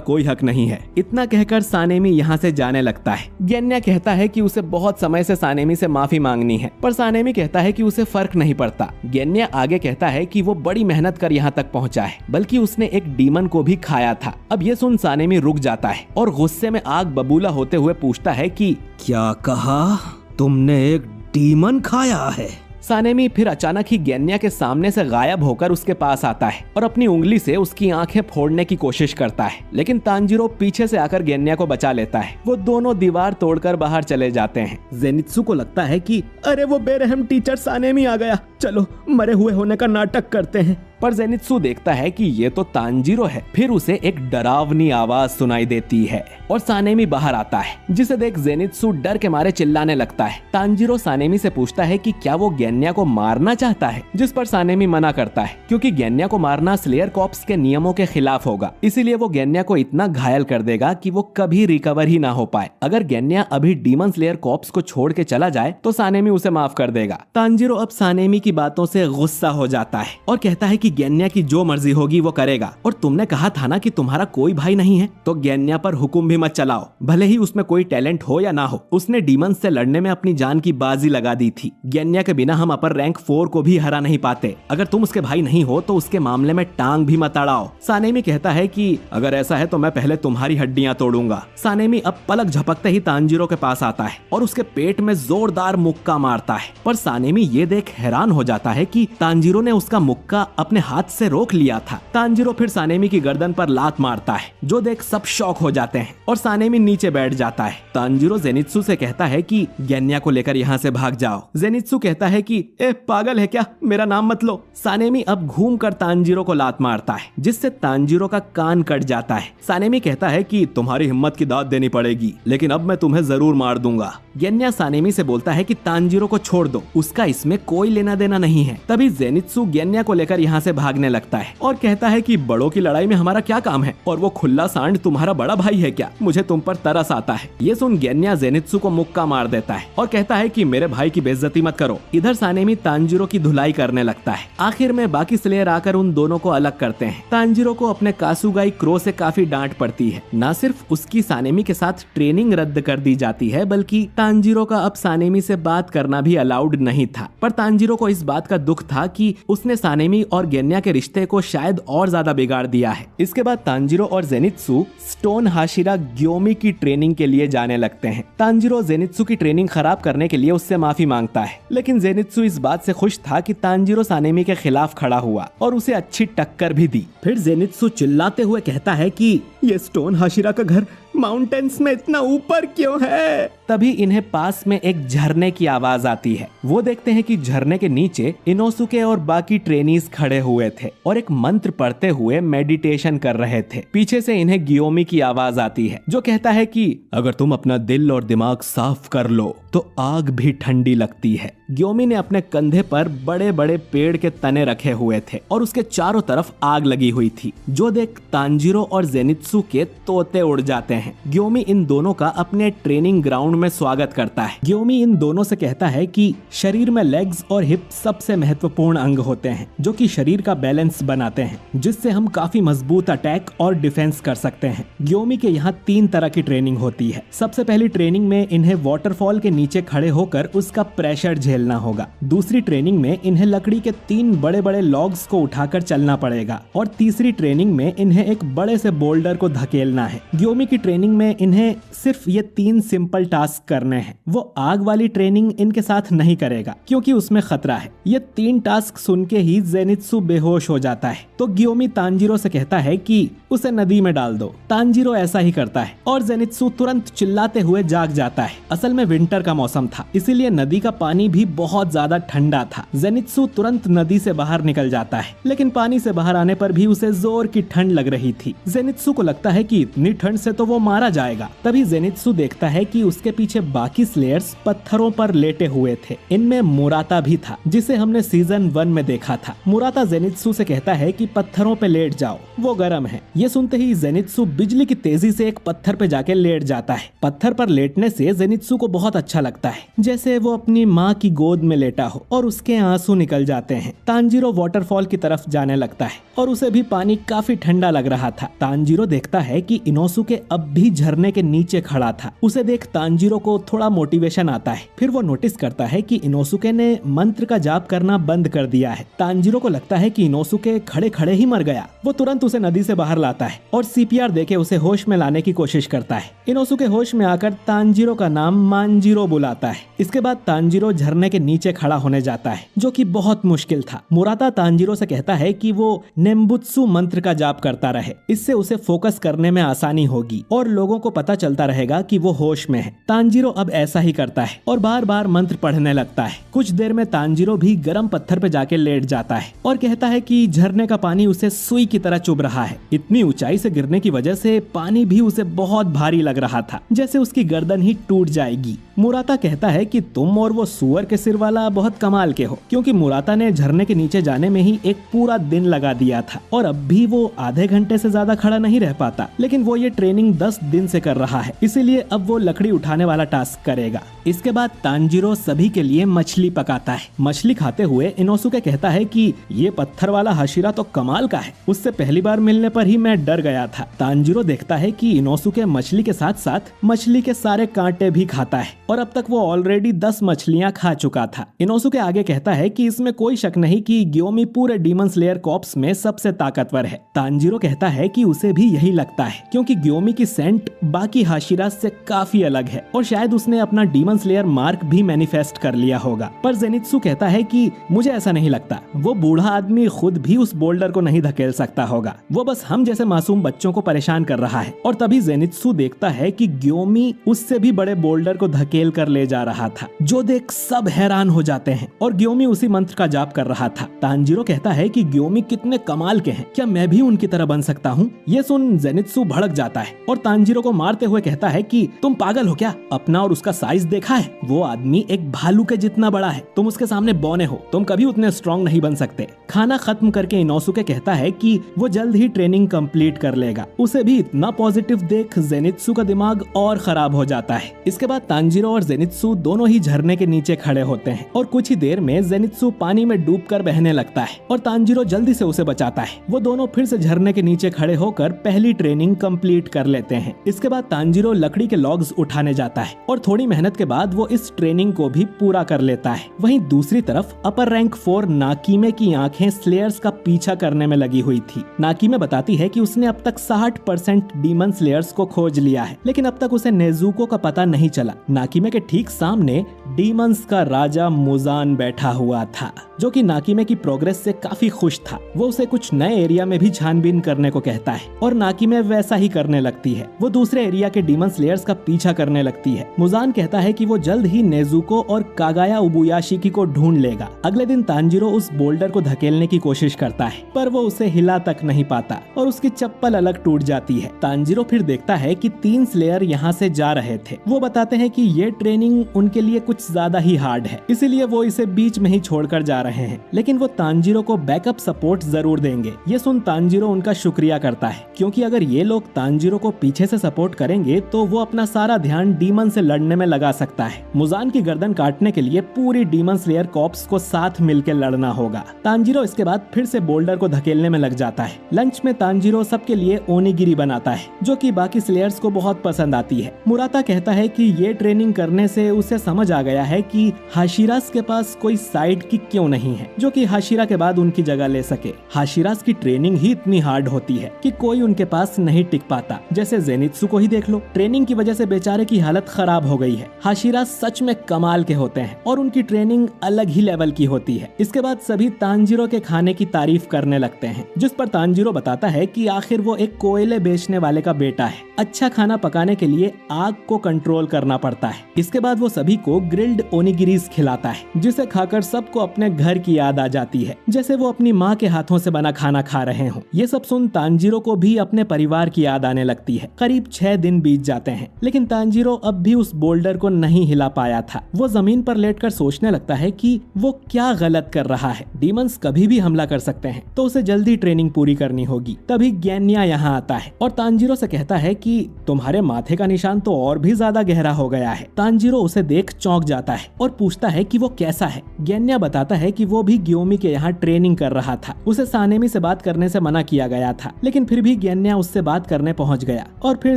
Speaker 1: कोई हक नहीं है। इतना कहकर सानेमी यहाँ से जाने लगता है। गेन्या कहता है कि उसे बहुत समय से सानेमी से माफी मांगनी है, पर सानेमी कहता है कि उसे फर्क नहीं पड़ता। गेन्या आगे कहता है कि वो बड़ी मेहनत कर यहाँ तक पहुँचा है, बल्कि उसने एक डीमन को भी खाया था। अब ये सुन सानेमी रुक जाता है और गुस्से में आग बबूला होते हुए पूछता है कि क्या कहा तुमने, एक डीमन खाया है? सानेमी फिर अचानक ही गेन्या के सामने से गायब होकर उसके पास आता है और अपनी उंगली से उसकी आंखें फोड़ने की कोशिश करता है, लेकिन तांजीरो पीछे से आकर गेन्या को बचा लेता है। वो दोनों दीवार तोड़कर बाहर चले जाते हैं। जेनित्सु को लगता है कि अरे वो बेरहम टीचर सानेमी आ गया, चलो मरे हुए होने का नाटक करते हैं। पर जेनित्सु देखता है कि ये तो तांजीरो है। फिर उसे एक डरावनी आवाज सुनाई देती है और सानेमी बाहर आता है, जिसे देख जेनित्सु डर के मारे चिल्लाने लगता है। तांजीरो सानेमी से पूछता है कि क्या वो गेन्या को मारना चाहता है, जिस पर सानेमी मना करता है, क्योंकि गेन्या को मारना स्लेयर कॉर्प्स के नियमों के खिलाफ होगा। इसीलिए वो गेन्या को इतना घायल कर देगा कि वो कभी रिकवर ही ना हो पाए। अगर गेन्या अभी डीमन स्लेयर कॉर्प्स को छोड़ के चला जाए तो सानेमी उसे माफ कर देगा। तांजीरो अब सानेमी की बातों से गुस्सा हो जाता है और कहता है कि गेन्या की जो मर्जी होगी वो करेगा, और तुमने कहा था ना कि तुम्हारा कोई भाई नहीं है, तो गेन्या पर हुक्म भी मत चलाओ, भले ही उसमें कोई टैलेंट हो या ना हो। उसने डीमंस से लड़ने में अपनी जान की बाजी लगा दी थी। गेन्या के बिना हम अपर रैंक 4 को भी हरा नहीं पाते। अगर तुम उसके भाई नहीं हो तो उसके मामले में टांग भी मत अड़ाओ। सानेमी कहता है कि अगर ऐसा है तो मैं पहले तुम्हारी हड्डियां तोड़ूंगा। सानेमी अब पलक झपकते ही तांजीरो के पास आता है और उसके पेट में जोरदार मुक्का मारता है, पर सानेमी ये देख हैरान हो जाता है कि तांजीरो ने उसका मुक्का अपने हाथ से रोक लिया था। तांजीरो फिर सानेमी की गर्दन पर लात मारता है, जो देख सब शॉक हो जाते हैं और सानेमी नीचे बैठ जाता है। तांजीरो जेनित्सु से कहता है कि गेन्या को लेकर यहाँ से भाग जाओ। जेनित्सु कहता है कि ए पागल है क्या, मेरा नाम मत लो। सानेमी अब घूमकर तांजीरो को लात मारता है, जिससे तांजीरो का कान कट जाता है। सानेमी कहता है कि तुम्हारी हिम्मत की दाद देनी पड़ेगी, लेकिन अब मैं तुम्हें जरूर मार दूंगा। गेन्या सानेमी से बोलता है कि तांजीरो को छोड़ दो, उसका इसमें कोई लेना देना नहीं है। तभी जेनित्सु गेन्या को लेकर यहाँ से भागने लगता है और कहता है कि बड़ों की लड़ाई में हमारा क्या काम है, और वो खुला सांड तुम्हारा बड़ा भाई है क्या, मुझे तुम पर तरस आता है। ये सुन गेन्या जेनित्सु को मुक्का मार देता है और कहता है कि मेरे भाई की बेइज्जती मत करो। इधर सानेमी तांजीरो की धुलाई करने लगता है। आखिर में बाकी स्लेयर आकर उन दोनों को अलग करते हैं। तांजीरो को अपने कासुगाई क्रो से काफी डांट पड़ती है। न सिर्फ उसकी सानेमी के साथ ट्रेनिंग रद्द कर दी जाती है, बल्कि तांजीरो का अब सानेमी से बात करना भी अलाउड नहीं था। पर तांजीरो को इस बात का दुख था कि उसने सानेमी और गेन्या के रिश्ते को शायद और ज्यादा बिगाड़ दिया है। इसके बाद तांजीरो और जेनित्सु स्टोन हाशिरा ग्योमी की ट्रेनिंग के लिए जाने लगते हैं। तांजीरो जेनित्सु की ट्रेनिंग खराब करने के लिए उससे माफी मांगता है, लेकिन जेनित्सु इस बात से खुश था कि तांजीरो सानेमी के खिलाफ खड़ा हुआ और उसे अच्छी टक्कर भी दी। फिर जेनित्सु चिल्लाते हुए कहता है कि ये स्टोन हाशिरा का घर माउंटेन्स में इतना ऊपर क्यों है। तभी इन्हें पास में एक झरने की आवाज आती है। वो देखते हैं कि झरने के नीचे इनोसुके और बाकी ट्रेनीज खड़े हुए थे और एक मंत्र पढ़ते हुए मेडिटेशन कर रहे थे। पीछे से इन्हें गियोमी की आवाज आती है जो कहता है कि अगर तुम अपना दिल और दिमाग साफ कर लो तो आग भी ठंडी लगती है। ग्योमी ने अपने कंधे पर बड़े बड़े पेड़ के तने रखे हुए थे और उसके चारों तरफ आग लगी हुई थी, जो देख तांजीरो और जेनित्सु के तोते उड़ जाते हैं। ग्योमी इन दोनों का अपने ट्रेनिंग ग्राउंड में स्वागत करता है। ग्योमी इन दोनों से कहता है कि शरीर में लेग्स और हिप सबसे महत्वपूर्ण अंग होते हैं जो कि शरीर का बैलेंस बनाते हैं, जिससे हम काफी मजबूत अटैक और डिफेंस कर सकते हैं। ग्योमी के यहाँ 3 तरह की ट्रेनिंग होती है। सबसे पहली ट्रेनिंग में इन्हें वाटरफॉल के नीचे खड़े होकर उसका प्रेशर झेलना होगा। दूसरी ट्रेनिंग में इन्हें लकड़ी के 3 बड़े बड़े लॉग्स को उठाकर चलना पड़ेगा और तीसरी ट्रेनिंग में इन्हें एक बड़े से बोल्डर को धकेलना है। ग्योमी की ट्रेनिंग में इन्हें सिर्फ ये 3 सिंपल टास्क करने हैं। वो आग वाली ट्रेनिंग इनके साथ नहीं करेगा क्योंकि उसमें खतरा है। ये 3 टास्क सुन के ही जेनित्सु बेहोश हो जाता है, तो ग्योमी तांजीरो से कहता है कि उसे नदी में डाल दो। तांजीरो ऐसा ही करता है और जेनित्सु तुरंत चिल्लाते हुए जाग जाता है। असल में विंटर का मौसम था, इसीलिए नदी का पानी भी बहुत ज्यादा ठंडा था। जेनित्सु तुरंत नदी से बाहर निकल जाता है, लेकिन पानी से बाहर आने पर भी उसे जोर की ठंड लग रही थी। जेनित्सु को लगता है कि इतनी ठंड से तो वो मारा जाएगा। तभी जेनित्सु देखता है कि उसके पीछे बाकी स्लेयर्स पत्थरों पर लेटे हुए थे। इनमें मुराता भी था, जिसे हमने सीजन 1 में देखा था। मुराता जेनित्सु से कहता है कि पत्थरों पे लेट जाओ, वो गर्म है। ये सुनते ही जेनित्सु बिजली की तेजी से एक पत्थर पे जाके लेट जाता है। पत्थर पर लेटने से जेनित्सु को बहुत अच्छा लगता है, जैसे वो अपनी माँ की गोद में लेटा हो, और उसके आंसू निकल जाते हैं। तांजीरो वाटरफॉल की तरफ जाने लगता है और उसे भी पानी काफी ठंडा लग रहा था। तांजीरो देखता है कि इनोसुके अब भी झरने के नीचे खड़ा था। उसे देख तांजीरो को थोड़ा मोटिवेशन आता है। फिर वो नोटिस करता है कि इनोसुके ने मंत्र का जाप करना बंद कर दिया है। तांजीरो को लगता है कि इनोसुके खड़े खड़े ही मर गया। वो तुरंत उसे नदी से बाहर लाता है और सीपीआर देके उसे होश में लाने की कोशिश करता है। इनोसुके होश में आकर तांजीरो का नाम मांजीरो बुलाता है। इसके बाद तांजीरो झरने के नीचे खड़ा होने जाता है, जो कि बहुत मुश्किल था। मुराता तांजीरो से कहता है कि वो नेम्बुत्सु मंत्र का जाप करता रहे, इससे उसे फोकस करने में आसानी होगी और लोगों को पता चलता रहेगा कि वो होश में है। तांजीरो अब ऐसा ही करता है और बार बार मंत्र पढ़ने लगता है। कुछ देर में तांजीरो भी गर्म पत्थर पे जाके लेट जाता है और कहता है कि झरने का पानी उसे सुई की तरह चुभ रहा है। इतनी ऊंचाई से गिरने की वजह से पानी भी उसे बहुत भारी लग रहा था, जैसे उसकी गर्दन ही टूट जाएगी। मुराता कहता है कि तुम और वो सुअर के सिर वाला बहुत कमाल के हो, क्योंकि मुराता ने झरने के नीचे जाने में ही एक पूरा दिन लगा दिया था और अब भी वो आधे घंटे से ज्यादा खड़ा नहीं रह पाता। लेकिन वो ये ट्रेनिंग 10 दिन से कर रहा है, इसीलिए अब वो लकड़ी उठाने वाला टास्क करेगा। इसके बाद तांजीरो सभी के लिए मछली पकाता है। मछली खाते हुए इनोसुके कहता है कि ये पत्थर वाला हाशिरा तो कमाल का है, उससे पहली बार मिलने पर ही मैं डर गया था। तांजीरो देखता है कि इनोसुके मछली के साथ साथ मछली के सारे कांटे भी खाता है और अब तक वो ऑलरेडी 10 मछलियां खा चुका था। इनोसुके आगे कहता है कि इसमें कोई शक नहीं कि ग्योमी पूरे डीमन स्लेयर कॉर्प्स में सबसे ताकतवर है। तांजीरो कहता है कि उसे भी यही लगता है, क्योंकि ग्योमी की सेंट बाकी हाशिरा से काफी अलग है और शायद उसने अपना डीमन स्लेयर मार्क भी मैनिफेस्ट कर लिया होगा। पर जेनित्सु कहता है कि मुझे ऐसा नहीं लगता, वो बूढ़ा आदमी खुद भी उस बोल्डर को नहीं धकेल सकता होगा, वो बस हम जैसे मासूम बच्चों को परेशान कर रहा है। और तभी जेनित्सु देखता है कि ग्योमी उससे भी बड़े बोल्डर को धकेल कर ले जा रहा था, जो देख सब हैरान हो जाते हैं और ग्योमी उसी मंत्र का जाप कर रहा था। तांजीरो कहता है कि ग्योमी कितने कमाल के हैं, क्या मैं भी उनकी तरह बन सकता हूँ? ये सुन जेनित्सु भड़क जाता है और तांजीरो को मारते हुए कहता है कि तुम पागल हो क्या? अपना और उसका साइज देखा है? वो आदमी एक भालू के जितना बड़ा है, तुम उसके सामने बौने हो, तुम कभी उतने स्ट्रॉन्ग नहीं बन सकते। खाना खत्म करके इनोसुके कहता है कि वो जल्द ही ट्रेनिंग कंप्लीट कर लेगा। उसे भी इतना पॉजिटिव देख जेनित्सु का दिमाग और खराब हो जाता है। इसके बाद तांजीरो और जेनित्सु दोनों ही झरने के नीचे खड़े होते हैं और कुछ ही देर में जेनित्सु पानी में डूबकर बहने लगता है और तांजीरो जल्दी से उसे बचाता है। वो दोनों फिर से झरने के नीचे खड़े होकर पहली ट्रेनिंग कंप्लीट कर लेते हैं। इसके बाद तांजीरो लकड़ी के लॉग्स उठाने जाता है और थोड़ी मेहनत के बाद वो इस ट्रेनिंग को भी पूरा कर लेता है। वहीं दूसरी तरफ अपर रैंक 4 नाकीमे की आंखें स्लेयर्स का पीछा करने में लगी हुई थी। नाकीमे बताती है कि उसने अब तक 60% डीमन स्लेयर्स को खोज लिया है, लेकिन अब तक उसे नेजुको का पता नहीं चला। नाकीमे के ठीक सामने डीमंस का राजा मुजान बैठा हुआ था, जो कि नाकीमे की प्रोग्रेस से काफी खुश था। वो उसे कुछ नए एरिया में भी छानबीन करने को कहता है और नाकीमे वैसा ही करने लगती है। वो दूसरे एरिया के डीमन स्लेयर्स का पीछा करने लगती है। मुजान कहता है कि वो जल्द ही नेजुको और कागाया उबुयाशिकी को ढूंढ लेगा। अगले दिन तांजीरो उस बोल्डर को धकेलने की कोशिश करता है, पर वो उसे हिला तक नहीं पाता और उसकी चप्पल अलग टूट जाती है। तांजीरो फिर देखता है कि 3 स्लेयर यहाँ से जा रहे थे। वो बताते हैं कि ये ट्रेनिंग उनके लिए कुछ ज्यादा ही हार्ड है, इसीलिए वो इसे बीच में ही छोड़कर जा रहे हैं, लेकिन वो तांजीरो को बैकअप सपोर्ट जरूर देंगे। ये सुन तांजीरो उनका शुक्रिया करता है, क्योंकि अगर ये लोग तांजीरो को पीछे से सपोर्ट करेंगे तो वो अपना सारा ध्यान डीमन से लड़ने में लगा सकता है। मुजान की गर्दन काटने के लिए पूरी डीमन स्लेयर कॉर्प्स को साथ मिलकर लड़ना होगा। तांजीरो इसके बाद फिर से बोल्डर को धकेलने में लग जाता है। लंच में तांजीरो सबके लिए ओनिगिरी बनाता है, जो कि बाकी स्लेयर्स को बहुत पसंद आती है। मुराता कहता है कि ये ट्रेनिंग करने से उसे समझ आ गया है कि हाशिरास के पास कोई साइड किक क्यों नहीं है जो कि हाशिरा के बाद उनकी जगह ले सके। हाशिरास की ट्रेनिंग ही इतनी हार्ड होती है कि कोई उनके पास नहीं टिक पाता। जैसे जेनित्सु को ही देख लो, ट्रेनिंग की वजह से बेचारे की हालत खराब हो गई है। हाशिरास सच में कमाल के होते हैं और उनकी ट्रेनिंग अलग ही लेवल की होती है। इसके बाद सभी तांजीरो के खाने की तारीफ करने लगते हैं, जिस पर तांजीरो बताता है कि आखिर वो एक कोयले बेचने वाले का बेटा है। अच्छा खाना पकाने के लिए आग को कंट्रोल करना पड़ता है। इसके बाद वो सभी को ग्रिल्ड ओनिगिरीज खिलाता है, जिसे खाकर सबको अपने घर की याद आ जाती है, जैसे वो अपनी माँ के हाथों से बना खाना खा रहे हों। ये सब सुन तांजीरो को भी अपने परिवार की याद आने लगती है। करीब 6 दिन बीत जाते हैं, लेकिन तांजीरो अब भी उस बोल्डर को नहीं हिला पाया था। वो जमीन पर लेटकर सोचने लगता है कि वो क्या गलत कर रहा है। डीमंस कभी भी हमला कर सकते हैं, तो उसे जल्दी ट्रेनिंग पूरी करनी होगी। तभी गैन्या यहाँ आता है और तांजीरो से कहता है कि तुम्हारे माथे का निशान तो और भी ज्यादा गहरा हो गया है। तांजीरो उसे देख चौंक जाता है और पूछता है कि वो कैसा है। गैन्या बताता है कि वो भी ग्योमी के यहाँ ट्रेनिंग कर रहा था। उसे सानेमी से बात करने से मना किया गया था, लेकिन फिर भी गैन्या उससे बात करने पहुंच गया और फिर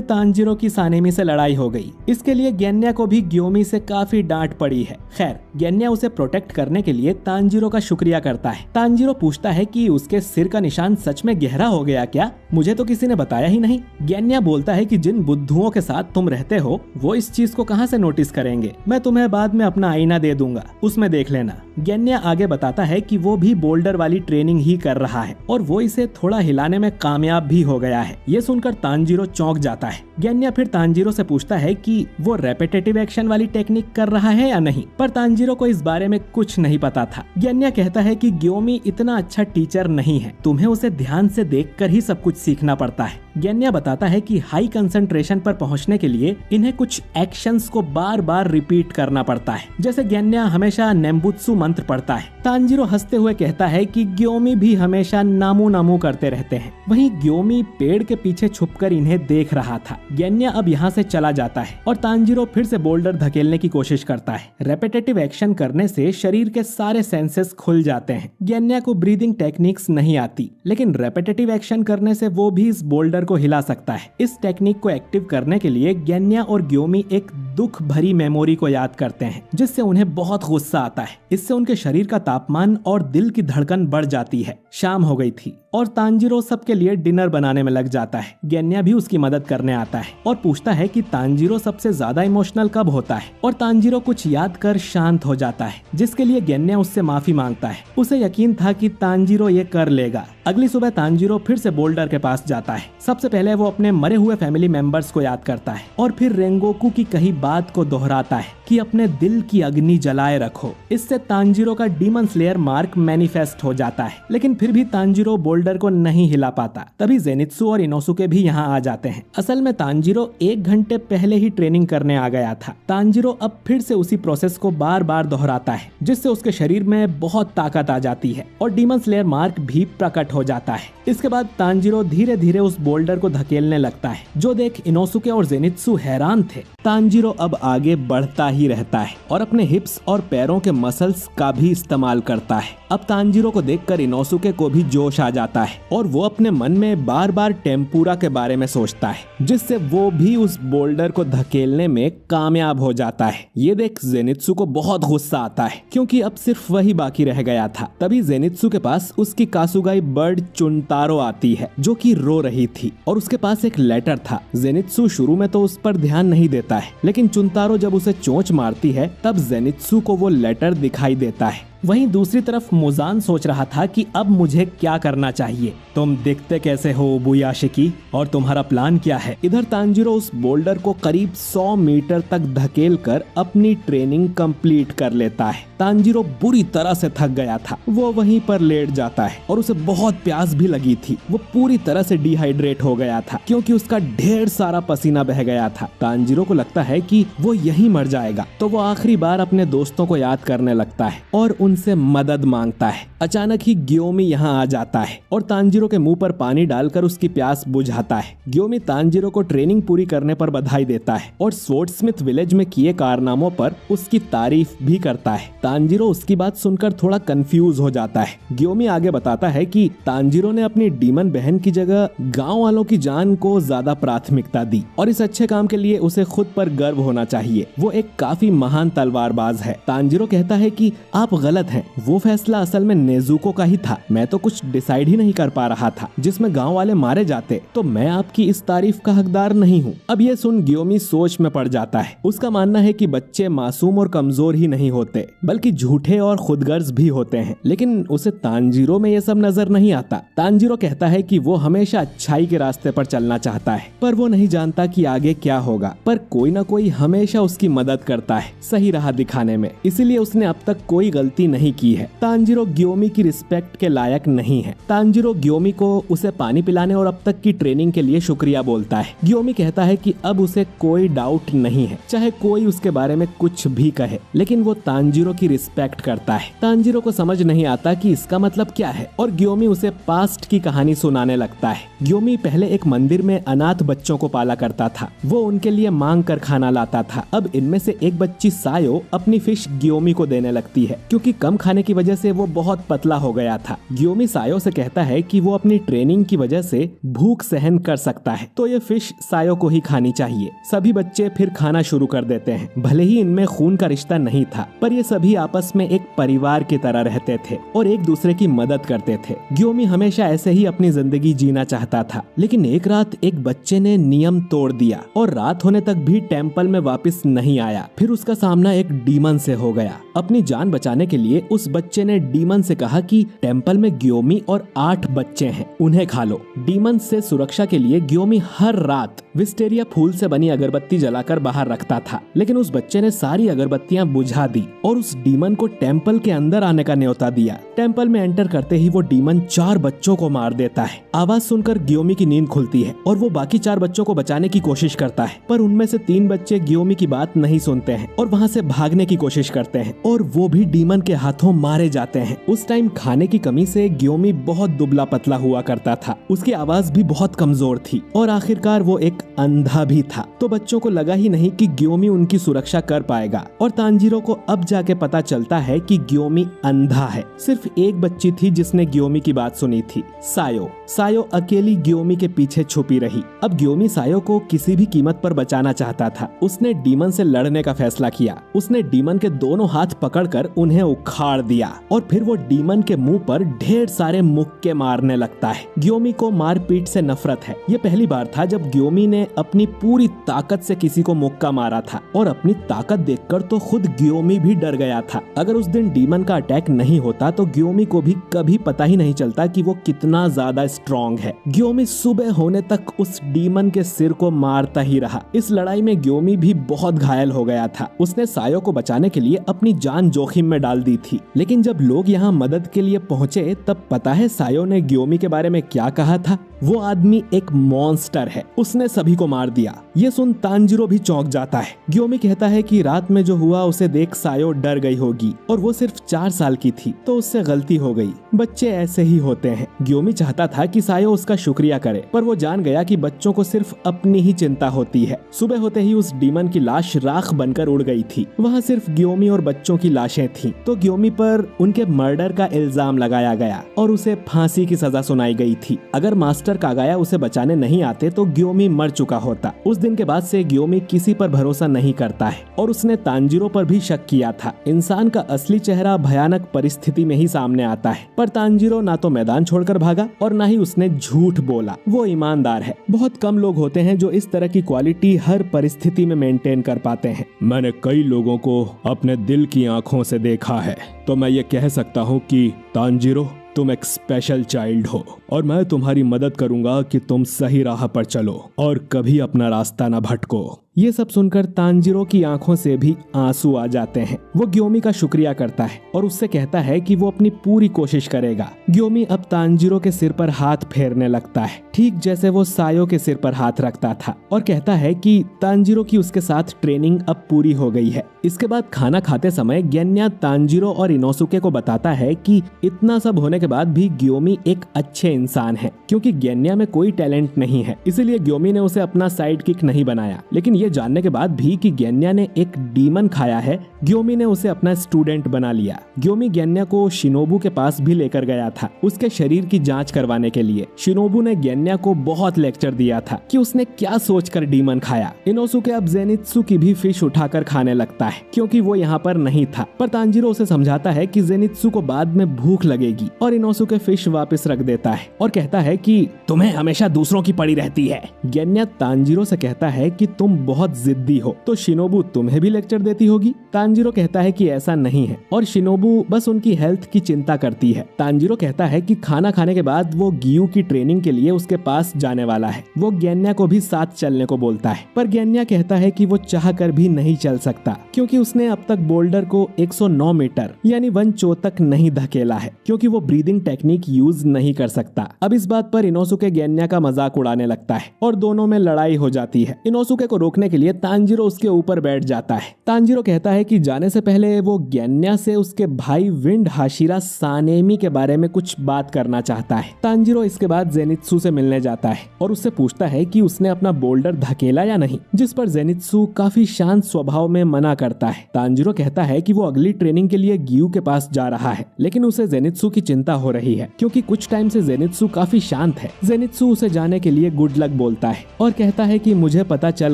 Speaker 1: तांजीरो की सानेमी से लड़ाई हो गई। इसके लिए गैन्या को भी ग्योमी से काफी डांट पड़ी है। खैर, गैन्या उसे प्रोटेक्ट करने के लिए तांजीरो का शुक्रिया करता है। तांजीरो पूछता है कि उसके सिर का निशान सच में गहरा हो गया क्या? मुझे तो किसी ने बताया ही नहीं। गैन्या बोलता है कि जिन बुद्धुओं के साथ तुम रहते हो वो इस चीज को कहां से नोटिस करेंगे। मैं तुम्हें बाद में अपना आईना दे दूंगा, उसमें देख लेना। गैन्या आगे बताता है कि वो भी बोल्डर वाली ट्रेनिंग ही कर रहा है और वो इसे थोड़ा हिलाने में कामयाब भी हो गया है। ये सुनकर तांजीरो चौंक जाता है। गैन्या फिर तांजीरो से पूछता है कि वो रेपिटेटिव एक्शन वाली टेक्निक कर रहा है या नहीं, पर तांजीरो को इस बारे में कुछ नहीं पता था। गैन्या कहता है कि ग्योमी इतना अच्छा टीचर नहीं है, तुम्हें उसे ध्यान से देखकर ही सब कुछ सीखना पड़ता है। गैन्या बताता है कि हाई कंसंट्रेशन पर पहुंचने के लिए इन्हें कुछ एक्शंस को बार बार रिपीट करना पड़ता है। जैसे गैन्या हमेशा नेम्बुत्सु मंत्र पढ़ता है। तांजीरो हंसते हुए कहता है कि ग्योमी भी हमेशा नामू नामू करते रहते हैं। वहीं ग्योमी पेड़ के पीछे छुपकर इन्हें देख रहा था। गैन्या अब यहाँ से चला जाता है और तांजीरो फिर से बोल्डर धकेलने की कोशिश करता है। रेपिटेटिव एक्शन करने से शरीर के सारे सेंसेस खुल जाते हैं। गैन्या को ब्रीदिंग टेक्निक्स नहीं आती, लेकिन रेपिटेटिव एक्शन करने से वो भी इस बोल्डर को हिला सकता है। इस टेक्निक को एक्टिव करने के लिए गैन्या और ग्योमी एक दुख भरी मेमोरी को याद करते हैं, जिससे उन्हें बहुत गुस्सा आता है। इससे उनके शरीर का तापमान और दिल की धड़कन बढ़ जाती है। शाम हो गई थी और तांजीरो सबके लिए डिनर बनाने में लग जाता है। गैन्या भी उसकी मदद करने आता है और पूछता है कि तांजीरो सबसे ज्यादा इमोशनल कब होता है, और तांजीरो कुछ याद कर शांत हो जाता है, जिसके लिए गैन्या उससे माफी मांगता है। उसे यकीन था कि तांजीरो ये कर लेगा। अगली सुबह तांजीरो फिर से बोल्डर के पास जाता है। सबसे पहले वो अपने मरे हुए फैमिली मेंबर्स को याद करता है और फिर रेंगोकू की कही बात को दोहराता है कि अपने दिल की अग्नि जलाए रखो। इससे तांजीरो का डीमन स्लेयर मार्क मैनिफेस्ट हो जाता है, लेकिन फिर भी तांजीरो बोल्डर को नहीं हिला पाता। तभी जेनित्सु और इनोसुके भी यहाँ आ जाते हैं। असल में तांजीरो 1 घंटे पहले ही ट्रेनिंग करने आ गया था। तांजीरो अब फिर से उसी प्रोसेस को बार बार दोहराता है, जिससे उसके शरीर में बहुत ताकत आ जाती है और डीमन स्लेयर मार्क भी प्रकट हो जाता है। इसके बाद तांजीरो धीरे धीरे उस बोल्डर को धकेलने लगता है, जो देख इनोसुके और जेनित्सु हैरान थे। तांजीरो अब आगे बढ़ता ही रहता है और अपने हिप्स और पैरों के मसल्स का भी इस्तेमाल करता है। अब तांजीरो को देखकर इनोसुके को भी जोश आ जाता है और वो अपने मन में बार बार टेम्पुरा के बारे में सोचता है, जिससे वो भी उस बोल्डर को धकेलने में कामयाब हो जाता है। ये देख जेनित्सु को बहुत गुस्सा आता है, क्योंकि अब सिर्फ वही बाकी रह गया था। तभी जेनित्सु के पास उसकी कासुगाई बर्ड चुनतारो आती है, जो कि रो रही थी और उसके पास एक लेटर था। जेनित्सु शुरू में तो उस पर ध्यान नहीं देता है, लेकिन चुनतारो जब उसे चोंच मारती है तब जेनित्सु को वो लेटर दिखाई देता है। वहीं दूसरी तरफ मुजान सोच रहा था कि अब मुझे क्या करना चाहिए। तुम दिखते कैसे हो बुयाशिकी, और तुम्हारा प्लान क्या है? इधर तांजीरो उस बोल्डर को करीब 100 मीटर तक धकेलकर अपनी ट्रेनिंग कंप्लीट कर लेता है। तांजीरो बुरी तरह से थक गया था। वो वहीं पर लेट जाता है और उसे बहुत प्यास भी लगी थी। वो पूरी तरह से डिहाइड्रेट हो गया था, क्योंकि उसका ढेर सारा पसीना बह गया था। तांजीरो को लगता है कि वो यहीं मर जाएगा, तो वो आखिरी बार अपने दोस्तों को याद करने लगता है और उनसे मदद मांगता है। अचानक ही ग्योमी यहाँ आ जाता है और तांजीरो के मुंह पर पानी डालकर उसकी प्यास बुझाता है। ग्योमी तांजीरो को ट्रेनिंग पूरी करने पर बधाई देता है और स्वॉर्डस्मिथ विलेज में किए कारनामों पर उसकी तारीफ भी करता है। तांजीरो उसकी बात सुनकर थोड़ा कंफ्यूज हो जाता है। ग्योमी आगे बताता है कि तांजीरो ने अपनी डीमन बहन की जगह गाँव वालों की जान को ज्यादा प्राथमिकता दी और इस अच्छे काम के लिए उसे खुद पर गर्व होना चाहिए। वो एक काफी महान तलवारबाज है। तांजीरो कहता है कि आप गलत हैं, वो फैसला असल में नेजुको का ही था। मैं तो कुछ डिसाइड ही नहीं कर पा रहा था जिसमें गांव वाले मारे जाते, तो मैं आपकी इस तारीफ का हकदार नहीं हूँ। अब ये सुन ग्योमी सोच में पड़ जाता है। उसका मानना है कि बच्चे मासूम और कमजोर ही नहीं होते, बल्कि झूठे और खुदगर्ज भी होते हैं। लेकिन उसे तांजीरो में ये सब नजर नहीं आता। तांजीरो कहता है कि वो हमेशा अच्छाई के रास्ते पर चलना चाहता है, पर वो नहीं जानता कि आगे क्या होगा। पर कोई ना कोई हमेशा उसकी मदद करता है सही राह दिखाने में, इसीलिए उसने अब तक कोई गलती नहीं की है। तांजीरो ग्योमी की रिस्पेक्ट के लायक नहीं है। तांजीरो ग्योमी को उसे पानी पिलाने और अब तक की ट्रेनिंग के लिए शुक्रिया बोलता है। ग्योमी कहता है कि अब उसे कोई डाउट नहीं है, चाहे कोई उसके बारे में कुछ भी कहे, लेकिन वो तांजीरो की रिस्पेक्ट करता है। तांजीरो को समझ नहीं आता कि इसका मतलब क्या है और ग्योमी उसे पास्ट की कहानी सुनाने लगता है। ग्योमी पहले एक मंदिर में अनाथ बच्चों को पाला करता था। वो उनके लिए मांग कर खाना लाता था। अब इनमें से एक बच्ची सायो अपनी फिश ग्योमी को देने लगती है, क्योंकि कम खाने की वजह से वो बहुत पतला हो गया था। ग्योमी सायो से कहता है कि वो अपनी ट्रेनिंग की वजह से भूख सहन कर सकता है, तो ये फिश सायो को ही खानी चाहिए। सभी बच्चे फिर खाना शुरू कर देते हैं। भले ही इनमें खून का रिश्ता नहीं था, पर ये सभी आपस में एक परिवार की तरह रहते थे और एक दूसरे की मदद करते थे। ग्योमी हमेशा ऐसे ही अपनी जिंदगी जीना चाहता था, लेकिन एक रात एक बच्चे ने नियम तोड़ दिया और रात होने तक भी टेम्पल में वापस नहीं आया। फिर उसका सामना एक डीमन से हो गया। अपनी जान बचाने के लिए उस बच्चे ने डीमन से कहा कि टेम्पल में ग्योमी और 8 बच्चे हैं, उन्हें खा लो। डीमन से सुरक्षा के लिए ग्योमी हर रात विस्टेरिया फूल से बनी अगरबत्ती जलाकर बाहर रखता था, लेकिन उस बच्चे ने सारी अगरबत्तियां बुझा दी और उस डीमन को टेम्पल के अंदर आने का न्योता दिया। टेम्पल में एंटर करते ही वो डीमन 4 बच्चों को मार देता है। आवाज सुनकर ग्योमी की नींद खुलती है और वो बाकी 4 बच्चों को बचाने की कोशिश करता है, पर उनमें से 3 बच्चे ग्योमी की बात नहीं सुनते हैं और वहाँ से भागने की कोशिश करते हैं और वो भी डीमन के हाथों मारे जाते हैं। उस टाइम खाने की कमी से ग्योमी बहुत दुबला पतला हुआ करता था। उसकी आवाज भी बहुत कमजोर थी और आखिरकार वो एक अंधा भी था। तो बच्चों को लगा ही नहीं कि ग्योमी उनकी सुरक्षा कर पाएगा और तांजीरो को अब जाके पता चलता है कि ग्योमी अंधा है। सिर्फ एक बच्ची थी जिसने ग्योमी की बात सुनी थी, सायो। सायो अकेली ग्योमी के पीछे छुपी रही। अब ग्योमी सायो को किसी भी कीमत पर बचाना चाहता था। उसने डीमन से लड़ने का फैसला किया। उसने डीमन के दोनों हाथ पकड़कर उन्हें उखाड़ दिया और फिर वो डीमन के मुंह पर ढेर सारे मुक्के मारने लगता है। ग्योमी को मारपीट से नफरत है। ये पहली बार था जब ग्योमी ने अपनी पूरी ताकत से किसी को मुक्का मारा था और अपनी ताकत देखकर तो खुद ग्योमी भी डर गया था। अगर उस दिन डीमन का अटैक नहीं होता तो ग्योमी को भी कभी पता ही नहीं चलता कि वो कितना ज्यादा स्ट्रॉन्ग है। ग्योमी सुबह होने तक उस डीमन के सिर को मारता ही रहा। इस लड़ाई में ग्योमी भी बहुत घायल हो गया था। उसने सायो को बचाने के लिए अपनी जान जोखिम में डाल दी थी। लेकिन जब लोग यहाँ मदद के लिए पहुंचे तब पता है सायो ने ग्योमी के बारे में क्या कहा था? वो आदमी एक मॉन्स्टर है, उसने सभी को मार दिया। ये सुन तांजिरो भी चौंक जाता है। ग्योमी कहता है कि रात में जो हुआ उसे देख सायो डर गई होगी और वो सिर्फ 4 साल की थी तो उससे गलती हो गई। बच्चे ऐसे ही होते हैं। ग्योमी चाहता था कि सायो उसका शुक्रिया करे पर वो जान गया कि बच्चों को सिर्फ अपनी ही चिंता होती है। सुबह होते ही उस डीमन की लाश राख बनकर उड़ गई थी। वहाँ सिर्फ ग्योमी और बच्चों की लाशें थीं। तो ग्योमी पर उनके मर्डर का इल्जाम लगाया गया और उसे फांसी की सजा सुनाई गई थी। अगर मास्टर कागाया उसे बचाने नहीं आते तो ग्योमी मर चुका होता। उस दिन के बाद से ग्योमी किसी पर भरोसा नहीं करता है और उसने तांजिरो पर भी शक किया था। इंसान का असली चेहरा भयानक परिस्थिति में ही सामने आता है, पर तांजिरो ना तो मैदान छोड़कर भागा और ना ही उसने झूठ बोला। वो ईमानदार है। बहुत कम लोग होते हैं जो इस तरह की क्वालिटी हर परिस्थिति में मेंटेन कर पाते हैं। मैंने कई लोगों को अपने दिल की आंखों से देखा है तो मैं ये कह सकता हूँ कि तांजिरो तुम एक स्पेशल चाइल्ड हो और मैं तुम्हारी मदद करूंगा कि तुम सही राह पर चलो और कभी अपना रास्ता न भटको। ये सब सुनकर तांजिरो की आंखों से भी आंसू आ जाते हैं। वो ग्योमी का शुक्रिया करता है और उससे कहता है कि वो अपनी पूरी कोशिश करेगा। ग्योमी अब तांजिरो के सिर पर हाथ फेरने लगता है, ठीक जैसे वो सायो के सिर पर हाथ रखता था, और कहता है कि तांजिरो की उसके साथ ट्रेनिंग अब पूरी हो गई है। इसके बाद खाना खाते समय गेन्या तांजिरो और इनोसुके को बताता है कि इतना सब होने के बाद भी ग्योमी एक अच्छे इंसान है, क्योंकि गेन्या में कोई टैलेंट नहीं है, इसीलिए ग्योमी ने उसे अपना साइड किक नहीं बनाया। लेकिन ये जानने के बाद भी कि गेन्या ने एक डीमन खाया है, ग्योमी ने उसे अपना स्टूडेंट बना लिया। ग्योमी गेन्या को शिनोबू के पास भी लेकर गया था उसके शरीर की जांच करवाने के लिए। शिनोबू ने गेन्या को बहुत लेक्चर दिया था कि उसने क्या सोचकर डीमन खाया। इनोसुके अब जेनित्सु की भी फिश उठाकर खाने लगता है क्योंकि वो यहाँ पर नहीं था, पर तांजिरो उसे समझाता है कि जेनित्सु को बाद में भूख लगेगी और इनोसुके फिश वापस रख देता है और कहता है कि तुम्हें हमेशा दूसरों की पड़ी रहती है। गेन्या तांजिरो से कहता है कि तुम बहुत जिद्दी हो तो शिनोबू तुम्हें भी लेक्चर देती होगी। तांजिरो कहता है कि ऐसा नहीं है और शिनोबू बस उनकी हेल्थ की चिंता करती है। तांजिरो कहता है कि खाना खाने के बाद वो गियू की ट्रेनिंग के लिए उसके पास जाने वाला है। वो गेन्या को भी साथ चलने को बोलता है, पर गेन्या कहता है कि वो चाह कर भी नहीं चल सकता क्योंकि उसने अब तक बोल्डर को 109 मीटर यानी 1 चो तक नहीं धकेला है, क्योंकि वो ब्रीदिंग टेक्निक यूज नहीं कर सकता। अब इस बात पर इनोसुके गेन्या का मजाक उड़ाने लगता है और दोनों में लड़ाई हो जाती है। इनोसुके को रोकने के लिए तांजिरो उसके ऊपर बैठ जाता है। तांजिरो कहता है कि जाने से पहले वो गेन्या से उसके भाई विंड हाशिरा सानेमी के बारे में कुछ बात करना चाहता है। तांजिरो इसके बाद जेनित्सु से मिलने जाता है और उससे पूछता है कि उसने अपना बोल्डर धकेला या नहीं, जिस पर जेनित्सु काफी शांत स्वभाव में मना करता है। तांजिरो कहता है कि वो अगली ट्रेनिंग के लिए गियू के पास जा रहा है, लेकिन उसे जेनित्सु की चिंता हो रही है क्योंकि कुछ टाइम से जेनित्सु काफी शांत है। जेनित्सु उसे जाने के लिए गुड लक बोलता है और कहता है कि मुझे पता चल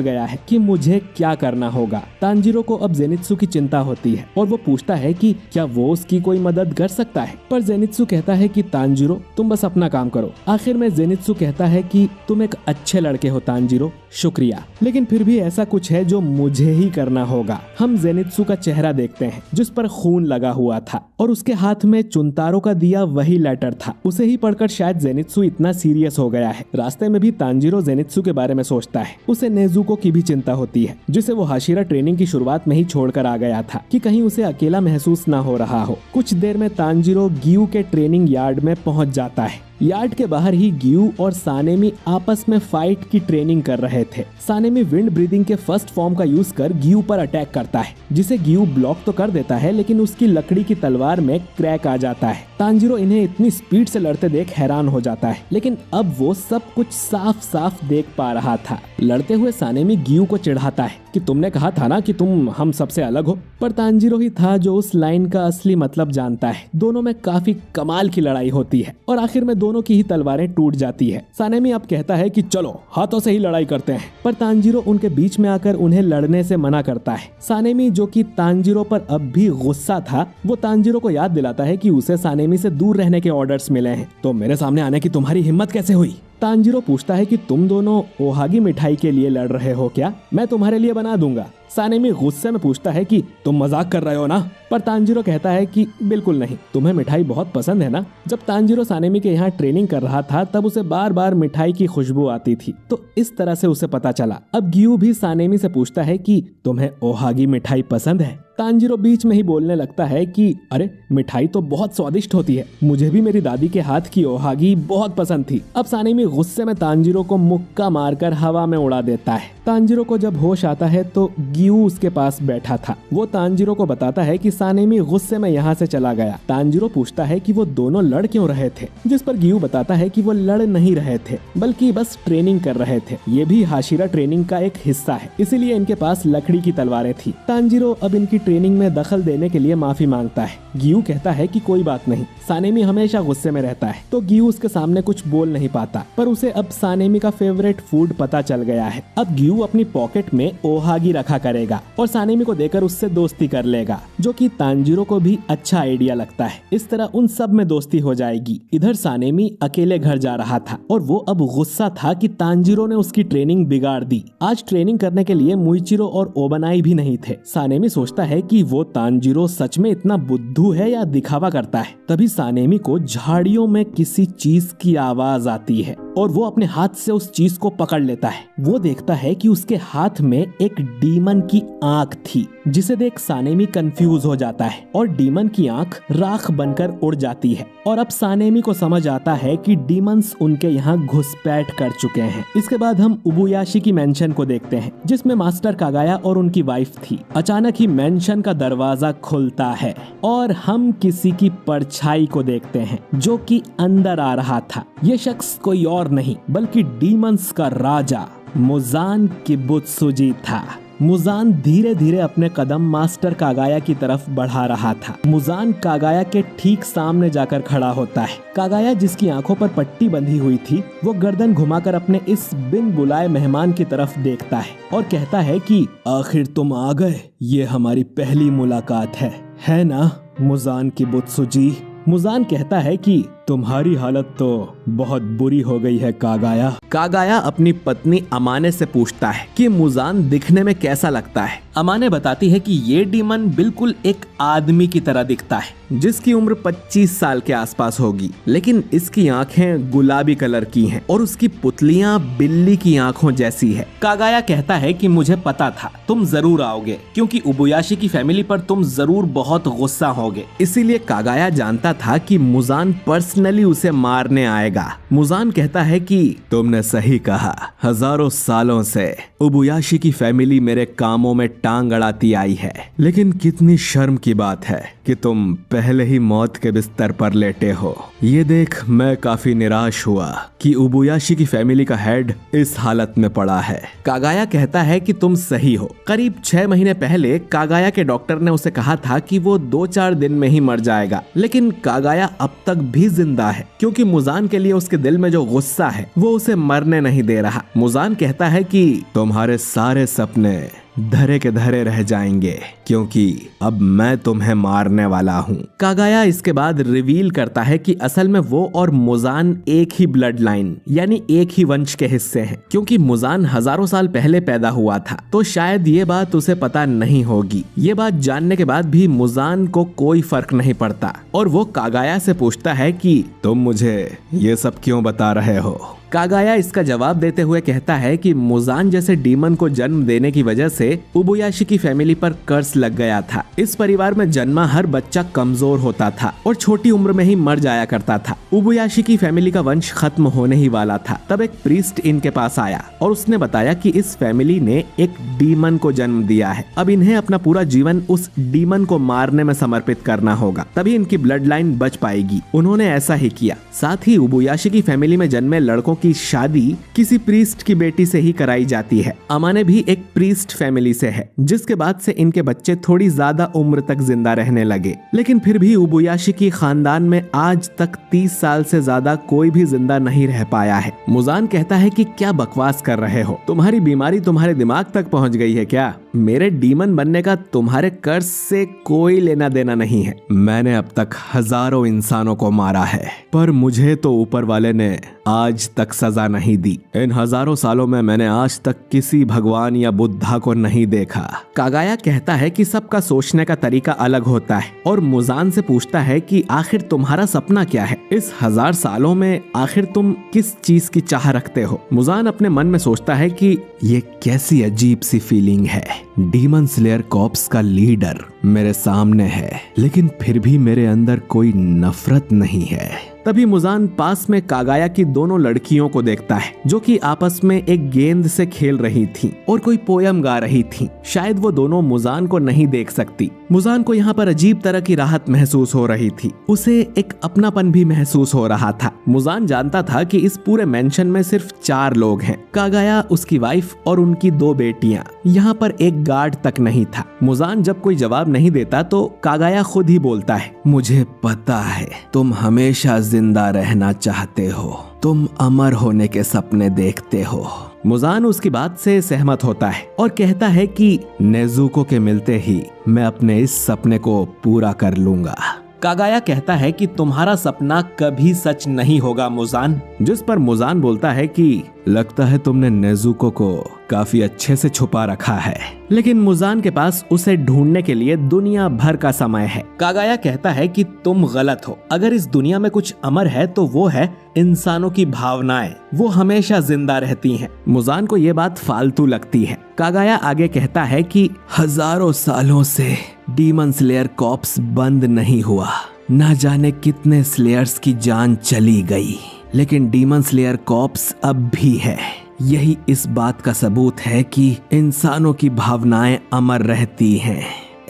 Speaker 1: गया है कि मुझे क्या करना होगा। तांजिरो को अब जेनित्सु की चिंता होती है और वो पूछता है कि क्या वो उसकी कोई मदद कर सकता है, पर जेनित्सु कहता है कि तांजिरो तुम बस अपना काम करो। आखिर में जेनित्सु कहता है कि तुम एक अच्छे लड़के हो तांजिरो, शुक्रिया, लेकिन फिर भी ऐसा कुछ है जो मुझे ही करना होगा। हम जेनित्सु का चेहरा देखते हैं जिस पर खून लगा हुआ था और उसके हाथ में चुनतारो का दिया वही लेटर था। उसे ही पढ़कर शायद जेनित्सु इतना सीरियस हो गया है। रास्ते में भी तांजिरो जेनित्सु के बारे में सोचता है। उसे नेजुको की भी चिंता होती है जिसे वो हाशिरा ट्रेनिंग की शुरुआत में ही छोड़कर आ गया था कि कहीं उसे अकेला महसूस ना हो रहा हो। कुछ देर में तांजिरो गियू के ट्रेनिंग यार्ड में पहुंच जाता है। यार्ड के बाहर ही गियू और सानेमी आपस में फाइट की ट्रेनिंग कर रहे थे। सानेमी विंड ब्रीदिंग के फर्स्ट फॉर्म का यूज कर गियू पर अटैक करता है, जिसे गियू ब्लॉक तो कर देता है लेकिन उसकी लकड़ी की तलवार में क्रैक आ जाता है। तांजिरो इन्हें इतनी स्पीड से लड़ते देख हैरान हो जाता है, लेकिन अब वो सब कुछ साफ साफ देख पा रहा था। लड़ते हुए सानेमी गियू को चिढ़ाता है कि तुमने कहा था ना कि तुम हम सबसे अलग हो। पर तांजीरो ही था जो उस लाइन का असली मतलब जानता है। दोनों में काफी कमाल की लड़ाई होती है और आखिर में दोनों की ही तलवारें टूट जाती है। सानेमी अब कहता है कि चलो हाथों से ही लड़ाई करते हैं, पर तांजीरो उनके बीच में आकर उन्हें लड़ने से मना करता है। सानेमी जो कि तांजीरो पर अब भी गुस्सा था, वो तांजीरो को याद दिलाता है कि उसे सानेमी से दूर रहने के ऑर्डर्स मिले हैं। तो मेरे सामने आने की तुम्हारी हिम्मत कैसे हुई? तांजीरो पूछता है कि तुम दोनों ओहागी मिठाई के लिए लड़ रहे हो क्या? मैं तुम्हारे लिए बना दूंगा। सानेमी गुस्से में पूछता है कि तुम मजाक कर रहे हो ना? पर तांजीरो कहता है कि बिल्कुल नहीं, तुम्हें मिठाई बहुत पसंद है ना? जब तांजीरो सानेमी के यहाँ ट्रेनिंग कर रहा था तब उसे बार बार मिठाई की खुशबू आती थी, तो इस तरह से उसे पता चला। अब गियू भी सानेमी से पूछता है कि तुम्हें ओहागी मिठाई पसंद है? तांजीरो बीच में ही बोलने लगता है कि अरे मिठाई तो बहुत स्वादिष्ट होती है, मुझे भी मेरी दादी के हाथ की ओहागी बहुत पसंद थी। अब सानेमी गुस्से में तांजीरो को मुक्का मारकर हवा में उड़ा देता है। तांजीरो को जब होश आता है तो गियू उसके पास बैठा था। वो तांजीरो को बताता है कि सानेमी गुस्से में यहाँ से चला गया। तांजीरो पूछता है कि वो दोनों लड़ क्यों रहे थे, जिस पर गियू बताता है कि वो लड़ नहीं रहे थे बल्कि बस ट्रेनिंग कर रहे थे। ये भी हाशिरा ट्रेनिंग का एक हिस्सा है, इसीलिए इनके पास लकड़ी की तलवारें थी। तांजीरो अब इनकी ट्रेनिंग में दखल देने के लिए माफी मांगता है। गियू कहता है कि कोई बात नहीं, सानेमी हमेशा गुस्से में रहता है, तो गियू उसके सामने कुछ बोल नहीं पाता। पर उसे अब सानेमी का फेवरेट फूड पता चल गया है। अब गियू अपनी पॉकेट में ओहागी रखा करेगा और सानेमी को देकर उससे दोस्ती कर लेगा, जो कि तांजीरो को भी अच्छा आइडिया लगता है। इस तरह उन सब में दोस्ती हो जाएगी। इधर सानेमी अकेले घर जा रहा था और वो अब गुस्सा था कि तांजीरो ने उसकी ट्रेनिंग बिगाड़ दी। आज ट्रेनिंग करने के लिए मुइचिरो और ओबनाई भी नहीं थे। सानेमी सोचता है कि वो तांजीरो सच में इतना बुद्धू है या दिखावा करता है। तभी सानेमी को झाड़ियों में किसी चीज की आवाज आती है और वो अपने हाथ से उस चीज को पकड़ लेता है। वो देखता है कि उसके हाथ में एक डीमन की आंख थी, जिसे देख सानेमी कंफ्यूज हो जाता है और डीमन की आंख राख बनकर उड़ जाती है। और अब सानेमी को समझ आता है कि डीमंस उनके यहाँ घुसपैठ कर चुके हैं। इसके बाद हम उबुयाशी की मेंशन को देखते हैं, जिसमें मास्टर कागाया और उनकी वाइफ थी। अचानक ही मेंशन का दरवाजा खुलता है और हम किसी की परछाई को देखते हैं जो कि अंदर आ रहा था। ये शख्स कोई और नहीं बल्कि डीमंस का राजा मुजान किबुत्सुजी था। मुजान धीरे धीरे अपने कदम मास्टर कागाया की तरफ बढ़ा रहा था। मुजान कागाया के ठीक सामने जाकर खड़ा होता है। कागाया, जिसकी आंखों पर पट्टी बंधी हुई थी, वो गर्दन घुमाकर अपने इस बिन बुलाए मेहमान की तरफ देखता है और कहता है कि आखिर तुम आ गए, ये हमारी पहली मुलाकात है ना मुजान किबुत्सुजी? मुजान कहता है कि तुम्हारी हालत तो बहुत बुरी हो गई है कागाया। कागाया अपनी पत्नी अमाने से पूछता है कि मुजान दिखने में कैसा लगता है। अमाने बताती है कि ये डीमन बिल्कुल एक आदमी की तरह दिखता है, जिसकी उम्र 25 साल के आसपास होगी, लेकिन इसकी आंखें गुलाबी कलर की हैं और उसकी पुतलियां बिल्ली की आंखों जैसी है। कागाया कहता है कि मुझे पता था तुम जरूर आओगे, क्योंकि उबुयाशी की फैमिली पर तुम जरूर बहुत गुस्सा होगे। इसीलिए कागाया जानता था कि मुजान पर्सनली उसे मारने आएगा। मुजान कहता है कि तुमने सही कहा, हजारों सालों से उबुयाशी की फैमिली मेरे कामों में टांग अड़ाती आई है, लेकिन कितनी शर्म की बात है कि तुम पहले ही मौत के बिस्तर पर लेटे हो। ये देख मैं काफी निराश हुआ कि उबुयाशी की फैमिली का हेड इस हालत में पड़ा है। कागाया कहता है कि तुम सही हो। करीब 6 महीने पहले कागाया के डॉक्टर ने उसे कहा था कि वो 2-4 दिन में ही मर जाएगा, लेकिन कागाया अब तक भी जिंदा है, क्योंकि मुजान के लिए उसके दिल में जो गुस्सा है वो उसे मरने नहीं दे रहा। मुजान कहता है कि तुम्हारे सारे सपने धरे के धरे रह जाएंगे, क्योंकि अब मैं तुम्हें मारने वाला हूँ। कागाया इसके बाद रिवील करता है कि असल में वो और मुजान एक ही ब्लड लाइन यानी एक ही वंश के हिस्से हैं, क्योंकि मुजान हजारों साल पहले पैदा हुआ था, तो शायद ये बात उसे पता नहीं होगी। ये बात जानने के बाद भी मुजान को कोई फर्क नहीं पड़ता और वो कागाया से पूछता है कि तुम मुझे ये सब क्यों बता रहे हो। कागाया इसका जवाब देते हुए कहता है कि मुजान जैसे डीमन को जन्म देने की वजह से उबुयाशी की फैमिली पर कर्ज लग गया था। इस परिवार में जन्मा हर बच्चा कमजोर होता था और छोटी उम्र में ही मर जाया करता था। उबुयाशी की फैमिली का वंश खत्म होने ही वाला था। तब एक प्रीस्ट इनके पास आया और उसने बताया कि इस फैमिली ने एक डीमन को जन्म दिया है। अब इन्हें अपना पूरा जीवन उस डीमन को मारने में समर्पित करना होगा, तभी इनकी ब्लड लाइन बच पाएगी। उन्होंने ऐसा ही किया। साथ ही उबुयाशी की फैमिली में जन्मे लड़कों की की शादी किसी प्रीस्ट की बेटी से ही कराई जाती है। अमाने भी एक प्रीस्ट फैमिली से है, जिसके बाद से इनके बच्चे थोड़ी ज्यादा उम्र तक जिंदा रहने लगे। लेकिन फिर भी उबुयाशी की खानदान में आज तक 30 साल से ज्यादा कोई भी जिंदा नहीं रह पाया है। मुजान कहता है कि क्या बकवास कर रहे हो, तुम्हारी बीमारी तुम्हारे दिमाग तक पहुंच गई है क्या? मेरे डीमन बनने का तुम्हारे कर्ज से कोई लेना देना नहीं है। मैंने अब तक हजारों इंसानों को मारा है, पर मुझे तो ऊपर वाले ने आज तक सजा नहीं दी। इन हजारों सालों में मैंने आज तक किसी भगवान या बुद्धा को नहीं देखा। कागाया कहता है कि सबका सोचने का तरीका अलग होता है और मुजान से पूछता है कि आखिर तुम्हारा सपना क्या है? इस 1000 सालों में आखिर तुम किस चीज की चाह रखते हो? मुजान अपने मन में सोचता है कि ये कैसी अजीब सी फीलिंग है। डीमन स्लेयर कॉर्प्स का लीडर मेरे सामने है, लेकिन फिर भी मेरे अंदर कोई नफरत नहीं है। तभी मुजान पास में कागाया की दोनों लड़कियों को देखता है, जो कि आपस में एक गेंद से खेल रही थीं और कोई पोयम गा रही थीं। शायद वो दोनों मुजान को नहीं देख सकती। मुजान को यहाँ पर अजीब तरह की राहत महसूस हो रही थी। उसे एक अपनापन भी महसूस हो रहा था। मुजान जानता था कि इस पूरे मेंशन में सिर्फ 4 लोग हैं, कागाया, उसकी वाइफ और उनकी 2 बेटियां। यहाँ पर एक गार्ड तक नहीं था। मुजान जब कोई जवाब नहीं देता तो कागाया खुद ही बोलता है, मुझे पता है तुम हमेशा जिंदा रहना चाहते हो, तुम अमर होने के सपने देखते हो। मुजान उसकी बात से सहमत होता है और कहता है कि नेजुको के मिलते ही मैं अपने इस सपने को पूरा कर लूंगा। कागाया कहता है कि तुम्हारा सपना कभी सच नहीं होगा मुजान, जिस पर मुजान बोलता है कि लगता है तुमने नेजुको को काफी अच्छे से छुपा रखा है। लेकिन मुजान के पास उसे ढूंढने के लिए दुनिया भर का समय है। कागाया कहता है कि तुम गलत हो। अगर इस दुनिया में कुछ अमर है तो वो है इंसानों की भावनाएं, वो हमेशा जिंदा रहती हैं। मुजान को ये बात फालतू लगती है। कागाया आगे कहता है कि हजारों सालों से डीमन स्लेयर कॉर्प्स बंद नहीं हुआ, ना जाने कितने स्लेयर्स की जान चली गई, लेकिन डीमन स्लेयर कॉर्प्स अब भी है। यही इस बात का सबूत है कि इंसानों की भावनाएं अमर रहती हैं।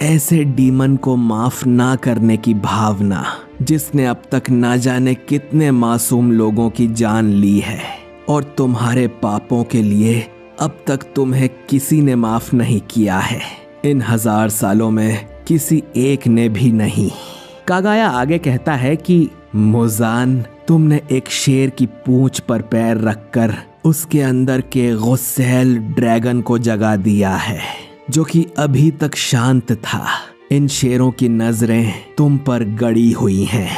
Speaker 1: ऐसे डीमन को माफ ना करने की भावना, जिसने अब तक ना जाने कितने मासूम लोगों की जान ली है, और तुम्हारे पापों के लिए अब तक तुम्हें किसी ने माफ नहीं किया है। इन 1000 सालों में किसी एक ने भी नहीं। कागाया आगे कहता है कि मुजान, तुमने एक शेर की पूंछ पर पैर रखकर उसके अंदर के गुस्सैल ड्रैगन को जगा दिया है, जो कि अभी तक शांत था। इन शेरों की नजरें तुम पर गड़ी हुई हैं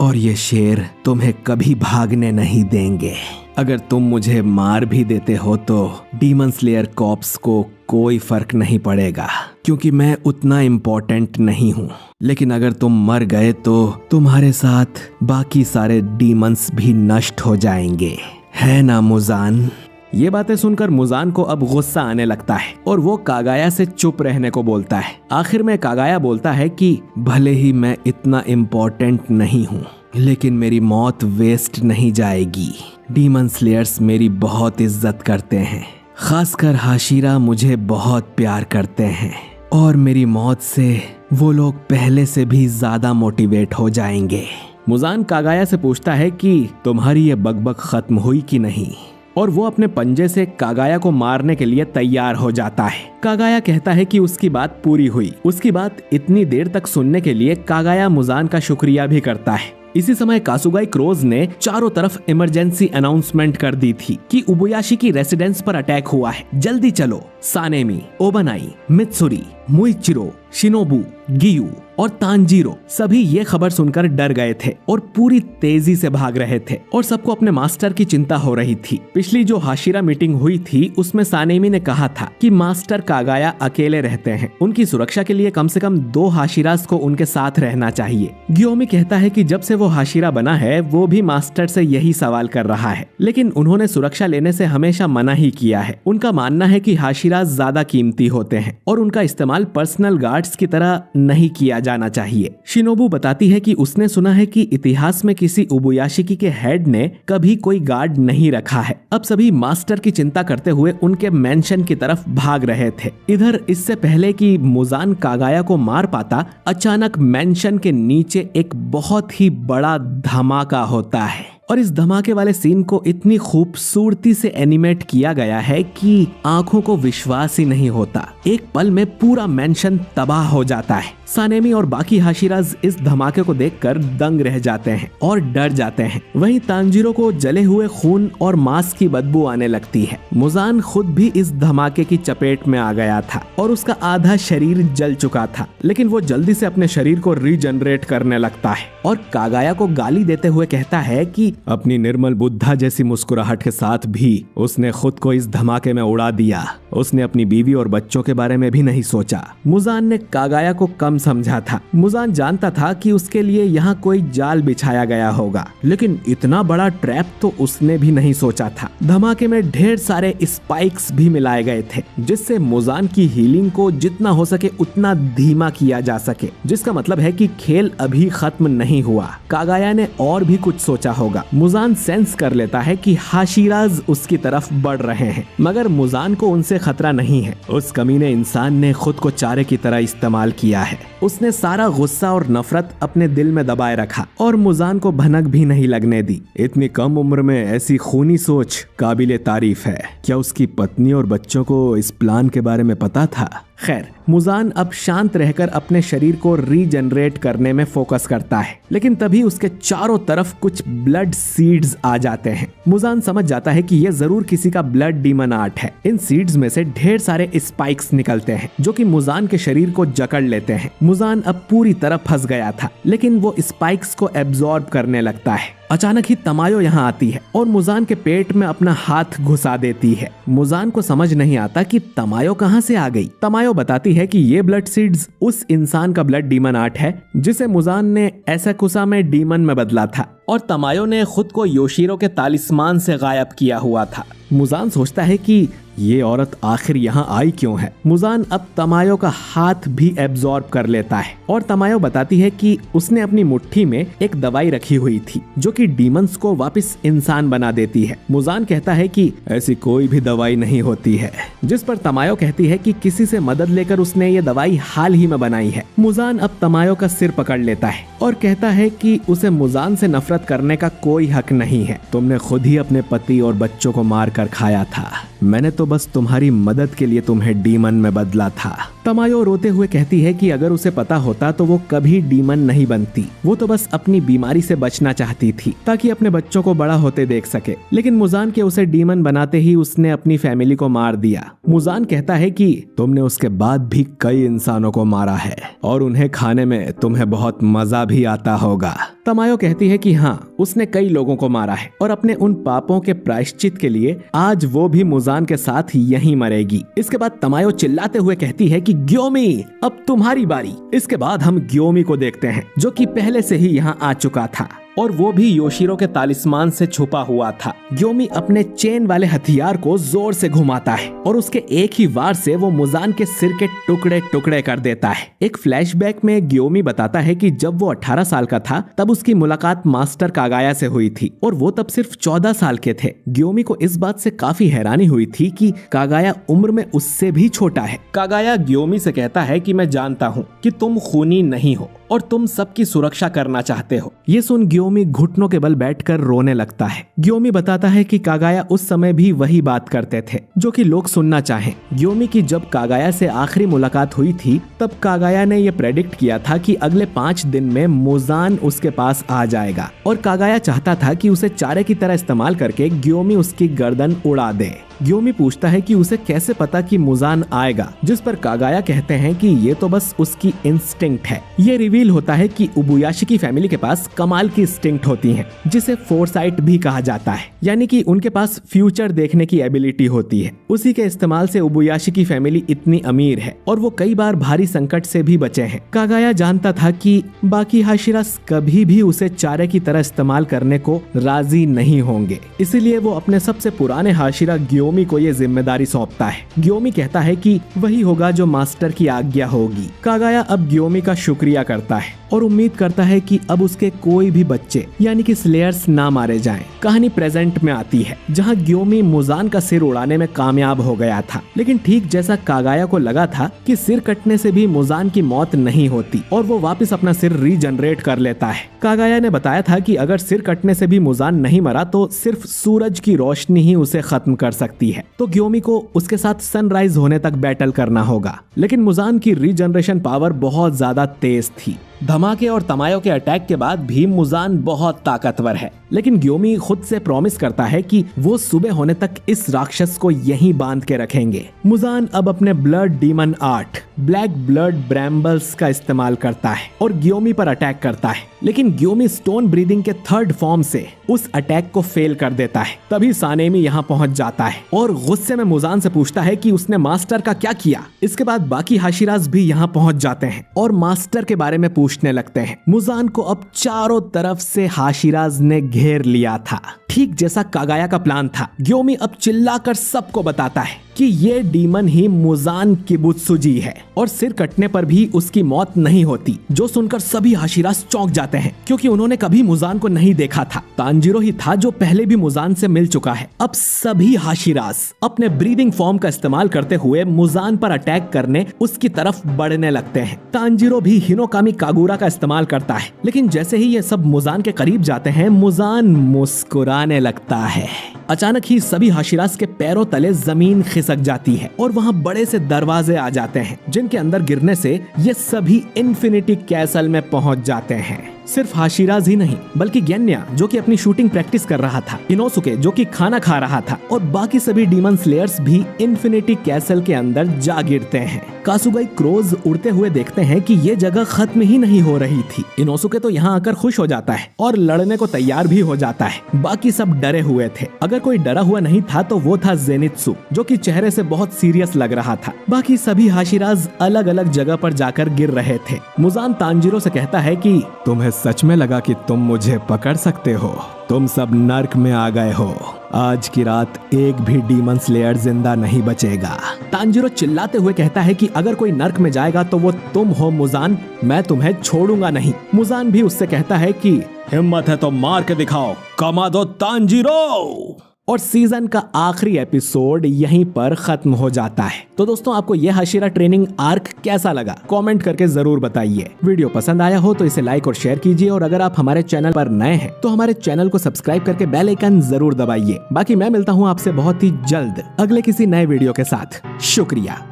Speaker 1: और ये शेर तुम्हें कभी भागने नहीं देंगे। अगर तुम मुझे मार भी देते हो तो डीमन स्लेयर कॉर्प्स को कोई फर्क नहीं पड़ेगा, क्योंकि मैं उतना इम्पोर्टेंट नहीं हूँ। लेकिन अगर तुम मर गए तो तुम्हारे साथ बाकी सारे डीमंस भी नष्ट हो जाएंगे, है ना मुजान? ये बातें सुनकर मुजान को अब गुस्सा आने लगता है और वो कागाया से चुप रहने को बोलता है। आखिर में कागाया बोलता है कि भले ही मैं इतना इम्पोर्टेंट नहीं हूँ, लेकिन मेरी मौत वेस्ट नहीं जाएगी। डीमन स्लेयर्स मेरी बहुत इज्जत करते हैं, खासकर हाशिरा मुझे बहुत प्यार करते हैं, और मेरी मौत से वो लोग पहले से भी ज्यादा मोटिवेट हो जाएंगे। मुजान कागाया से पूछता है कि तुम्हारी ये बकबक खत्म हुई कि नहीं, और वो अपने पंजे से कागाया को मारने के लिए तैयार हो जाता है। कागाया कहता है कि उसकी बात पूरी हुई। उसकी बात इतनी देर तक सुनने के लिए कागाया मुजान का शुक्रिया भी करता है। इसी समय कासुगाई क्रोज ने चारों तरफ इमरजेंसी अनाउंसमेंट कर दी थी कि उबुयाशी की रेसिडेंस पर अटैक हुआ है, जल्दी चलो। सानेमी, ओबनाई, मित्सुरी, मुइचिरो, शिनोबू, गियू और तांजीरो सभी ये खबर सुनकर डर गए थे और पूरी तेजी से भाग रहे थे, और सबको अपने मास्टर की चिंता हो रही थी। पिछली जो हाशिरा मीटिंग हुई थी उसमें सानेमी ने कहा था कि मास्टर कागाया अकेले रहते हैं, उनकी सुरक्षा के लिए कम से कम 2 हाशिरास को उनके साथ रहना चाहिए। गियोमी कहता है कि जब से वो हाशिरा बना है वो भी मास्टर से यही सवाल कर रहा है, लेकिन उन्होंने सुरक्षा लेने से हमेशा मना ही किया है। उनका मानना है कि हाशिरास ज्यादा कीमती होते हैं और उनका इस्तेमाल पर्सनल गार्ड्स की तरह नहीं किया जाना चाहिए। शिनोबू बताती है कि उसने सुना है कि इतिहास में किसी उबुयाशिकी के हेड ने कभी कोई गार्ड नहीं रखा है। अब सभी मास्टर की चिंता करते हुए उनके मेंशन की तरफ भाग रहे थे। इधर इससे पहले कि मुजान कागाया को मार पाता, अचानक मेंशन के नीचे एक बहुत ही बड़ा धमाका होता है। और इस धमाके वाले सीन को इतनी खूबसूरती से एनिमेट किया गया है कि आंखों को विश्वास ही नहीं होता। एक पल में पूरा मेंशन तबाह हो जाता है। सानेमी और बाकी हाशिराज इस धमाके को देखकर दंग रह जाते हैं और डर जाते हैं। वहीं तांजीरो को जले हुए खून और मांस की बदबू आने लगती है। मुजान खुद भी इस धमाके की चपेट में आ गया था और उसका आधा शरीर जल चुका था, लेकिन वो जल्दी से अपने शरीर को रीजनरेट करने लगता है और कागाया को गाली देते हुए कहता है कि अपनी निर्मल बुद्धा जैसी मुस्कुराहट के साथ भी उसने खुद को इस धमाके में उड़ा दिया। उसने अपनी बीवी और बच्चों के बारे में भी नहीं सोचा। मुजान ने कागाया को कम समझा था। मुजान जानता था कि उसके लिए यहाँ कोई जाल बिछाया गया होगा, लेकिन इतना बड़ा ट्रैप तो उसने भी नहीं सोचा था। धमाके में ढेर सारे स्पाइक्स भी मिलाए गए थे, जिससे मुजान की हीलिंग को जितना हो सके उतना धीमा किया जा सके, जिसका मतलब है कि खेल अभी खत्म नहीं हुआ। कागाया ने और भी कुछ सोचा होगा। मुजान सेंस कर लेता है कि हाशिराज उसकी तरफ बढ़ रहे हैं, मगर मुजान को उनसे खतरा नहीं है। उस कमीने इंसान ने खुद को चारे की तरह इस्तेमाल किया है। उसने सारा गुस्सा और नफरत अपने दिल में दबाए रखा और मुजान को भनक भी नहीं लगने दी। इतनी कम उम्र में ऐसी खूनी सोच काबिले तारीफ है। क्या उसकी पत्नी और बच्चों को इस प्लान के बारे में पता था? खैर, मुजान अब शांत रहकर अपने शरीर को रीजनरेट करने में फोकस करता है, लेकिन तभी उसके चारों तरफ कुछ ब्लड सीड्स आ जाते हैं। मुजान समझ जाता है कि यह जरूर किसी का ब्लड डीमन आर्ट है। इन सीड्स में से ढेर सारे स्पाइक्स निकलते हैं जो कि मुजान के शरीर को जकड़ लेते हैं। मुजान अब पूरी तरह फंस गया था, लेकिन वो स्पाइक्स को एब्जॉर्ब करने लगता है। अचानक ही तमायो यहाँ आती है और मुजान के पेट में अपना हाथ घुसा देती है। मुजान को समझ नहीं आता कि तमायो कहाँ से आ गई। तमायो बताती है कि ये ब्लड सीड्स उस इंसान का ब्लड डीमन आर्ट है जिसे मुजान ने एसाकुसा में डीमन में बदला था, और तमायो ने खुद को योशिरो के तालिस्मान से गायब किया हुआ था। मुजान सोचता है कि ये औरत आखिर यहाँ आई क्यों है। मुजान अब तमायो का हाथ भी एब्जॉर्ब कर लेता है और तमायो बताती है कि उसने अपनी मुट्ठी में एक दवाई रखी हुई थी जो कि डीमंस को वापस इंसान बना देती है। मुजान कहता है कि ऐसी कोई भी दवाई नहीं होती है, जिस पर तमायो कहती है कि किसी से मदद लेकर उसने ये दवाई हाल ही में बनाई है। मुजान अब तमायो का सिर पकड़ लेता है और कहता है कि उसे मुजान से नफरत करने का कोई हक नहीं है। तुमने खुद ही अपने पति और बच्चों को मार कर खाया था। मैंने तो बस तुम्हारी मदद के लिए तुम्हें डीमन में बदला था। तमायो रोते हुए कहती है कि अगर उसे पता होता तो वो कभी डीमन नहीं बनती। वो तो बस अपनी बीमारी से बचना चाहती थी ताकि अपने बच्चों को बड़ा होते देख सके, लेकिन मुजान के उसे डीमन बनाते ही उसने अपनी फैमिली को मार दिया। मुजान कहता है कि तुमने उसके बाद भी कई इंसानों को मारा है और उन्हें खाने में तुम्हें बहुत मजा भी आता होगा। तमायो कहती है कि हाँ, उसने कई लोगों को मारा है और अपने उन पापों के प्रायश्चित के लिए आज वो भी मुजान के साथ यहीं मरेगी। इसके बाद तमायो चिल्लाते हुए कहती है कि ग्योमी, अब तुम्हारी बारी। इसके बाद हम ग्योमी को देखते हैं जो कि पहले से ही यहाँ आ चुका था और वो भी योशिरो के तालिस्मान से छुपा हुआ था। ग्योमी अपने चेन वाले हथियार को जोर से घुमाता है और उसके एक ही वार से वो मुजान के सिर के टुकड़े टुकड़े कर देता है। एक फ्लैशबैक में ग्योमी बताता है कि जब वो 18 साल का था तब उसकी मुलाकात मास्टर कागाया से हुई थी और वो तब सिर्फ 14 साल के थे। ग्योमी को इस बात से काफी हैरानी हुई थी कि कागाया उम्र में उससे भी छोटा है। कागाया ग्योमी से कहता है कि मैं जानता हूँ कि तुम खूनी नहीं हो और तुम सबकी सुरक्षा करना चाहते हो। ये सुन ग्योमी घुटनों के बल बैठकर रोने लगता है। ग्योमी बताता है कि कागाया उस समय भी वही बात करते थे जो कि लोग सुनना चाहें। ग्योमी की जब कागाया से आखिरी मुलाकात हुई थी तब कागाया ने यह प्रेडिक्ट किया था कि अगले 5 दिन में मुजान उसके पास आ जाएगा और कागाया चाहता था कि उसे चारे की तरह इस्तेमाल करके ग्योमी उसकी गर्दन उड़ा दे। ग्योमी पूछता है कि उसे कैसे पता कि मुजान आएगा, जिस पर कागाया कहते हैं कि ये तो बस उसकी इंस्टिंक्ट है। ये रिवील होता है कि उबुयाशी की फैमिली के पास कमाल की इंस्टिंक्ट होती है जिसे फोरसाइट भी कहा जाता है, यानी कि उनके पास फ्यूचर देखने की एबिलिटी होती है। उसी के इस्तेमाल से उबुयाशी की फैमिली इतनी अमीर है और वो कई बार भारी संकट से भी बचे हैं। कागाया जानता था कि बाकी हाशिरास कभी भी उसे चारे की तरह इस्तेमाल करने को राजी नहीं होंगे, इसीलिए वो अपने सबसे पुराने हाशिरा ग्योमी को ये जिम्मेदारी सौंपता है। ग्योमी कहता है कि वही होगा जो मास्टर की आज्ञा होगी। कागाया अब ग्योमी का शुक्रिया करता है और उम्मीद करता है कि अब उसके कोई भी बच्चे यानी कि स्लेयर्स ना मारे जाएं। कहानी प्रेजेंट में आती है जहां ग्योमी मुजान का सिर उड़ाने में कामयाब हो गया था, लेकिन ठीक जैसा कागाया को लगा था कि सिर कटने से भी मुजान की मौत नहीं होती और वो वापस अपना सिर रीजनरेट कर लेता है। कागाया ने बताया था कि अगर सिर कटने से भी मुजान नहीं मरा तो सिर्फ सूरज की रोशनी ही उसे खत्म कर सकती है, तो ग्योमी को उसके साथ सनराइज होने तक बैटल करना होगा। लेकिन मुजान की रीजनरेशन पावर बहुत ज्यादा तेज थी। धमाके और तमायों के अटैक के बाद भी मुजान बहुत ताकतवर है, लेकिन ग्योमी खुद से प्रॉमिस करता है कि वो सुबह होने तक इस राक्षस को यहीं बांध के रखेंगे। मुजान अब अपने blood demon art black blood brambles का इस्तेमाल करता है और ग्योमी पर अटैक करता है, लेकिन ग्योमी स्टोन ब्रीदिंग के थर्ड फॉर्म से उस अटैक को फेल कर देता है। तभी सानेमी यहाँ पहुंच जाता है और गुस्से में मुजान से पूछता है कि उसने मास्टर का क्या किया। इसके बाद बाकी हाशिराज भी यहाँ पहुंच जाते हैं और मास्टर के बारे में पूछने लगते हैं। मुजान को अब चारों तरफ से हाशिराज ने घेर लिया था, ठीक जैसा कागाया का प्लान था। ग्योमी अब चिल्लाकर सबको बताता है कि ये डीमन ही मुजान किबुत्सुजी है और सिर कटने पर भी उसकी मौत नहीं होती, जो सुनकर सभी हाशिराज चौंक जाते हैं क्योंकि उन्होंने कभी मुजान को नहीं देखा था। तांजीरो ही था जो पहले भी मुजान से मिल चुका है। अब सभी हाशिराज अपने ब्रीदिंग फॉर्म का इस्तेमाल करते हुए मुजान पर अटैक करने उसकी तरफ बढ़ने लगते हैं। तांजीरो भी हिनोकामी कागुरा का इस्तेमाल करता है, लेकिन जैसे ही ये सब मुजान के करीब जाते हैं मुजान मुस्कुराने लगता है। अचानक ही सभी हाशिराज के पैरों तले जमीन खिसक जाती है और वहाँ बड़े से दरवाजे आ जाते हैं, जिनके अंदर गिरने से ये सभी इन्फिनिटी कैसल में पहुंच जाते हैं। सिर्फ हाशिराज ही नहीं बल्कि गेन्या जो कि अपनी शूटिंग प्रैक्टिस कर रहा था, इनोसुके जो कि खाना खा रहा था और बाकी सभी डीमन स्लेयर्स भी इन्फिनिटी कैसल के अंदर जा गिरते हैं। कासुगाई क्रोज उड़ते हुए देखते हैं कि ये जगह खत्म ही नहीं हो रही थी। इनोसुके तो यहाँ आकर खुश हो जाता है और लड़ने को तैयार भी हो जाता है। बाकी सब डरे हुए थे। अगर कोई डरा हुआ नहीं था तो वो था जेनित्सु, जो कि चेहरे से बहुत सीरियस लग रहा था। बाकी सभी हाशिराज अलग अलग जगह पर जाकर गिर रहे थे। मुजान तांजीरो से कहता है कि तुम्हें सच में लगा कि तुम मुझे पकड़ सकते हो? तुम सब नर्क में आ गए हो। आज की रात एक भी डीमन स्लेयर जिंदा नहीं बचेगा। तांजीरो चिल्लाते हुए कहता है कि अगर कोई नर्क में जाएगा तो वो तुम हो मुजान, मैं तुम्हें छोड़ूंगा नहीं। मुजान भी उससे कहता है कि हिम्मत है तो मार के दिखाओ, कमा दो तांजीरो। और सीजन का आखिरी एपिसोड यहीं पर खत्म हो जाता है। तो दोस्तों, आपको यह हाशिरा ट्रेनिंग आर्क कैसा लगा कमेंट करके जरूर बताइए। वीडियो पसंद आया हो तो इसे लाइक और शेयर कीजिए और अगर आप हमारे चैनल पर नए हैं तो हमारे चैनल को सब्सक्राइब करके बेल आइकन जरूर दबाइए। बाकी मैं मिलता हूँ आपसे बहुत ही जल्द अगले किसी नए वीडियो के साथ। शुक्रिया।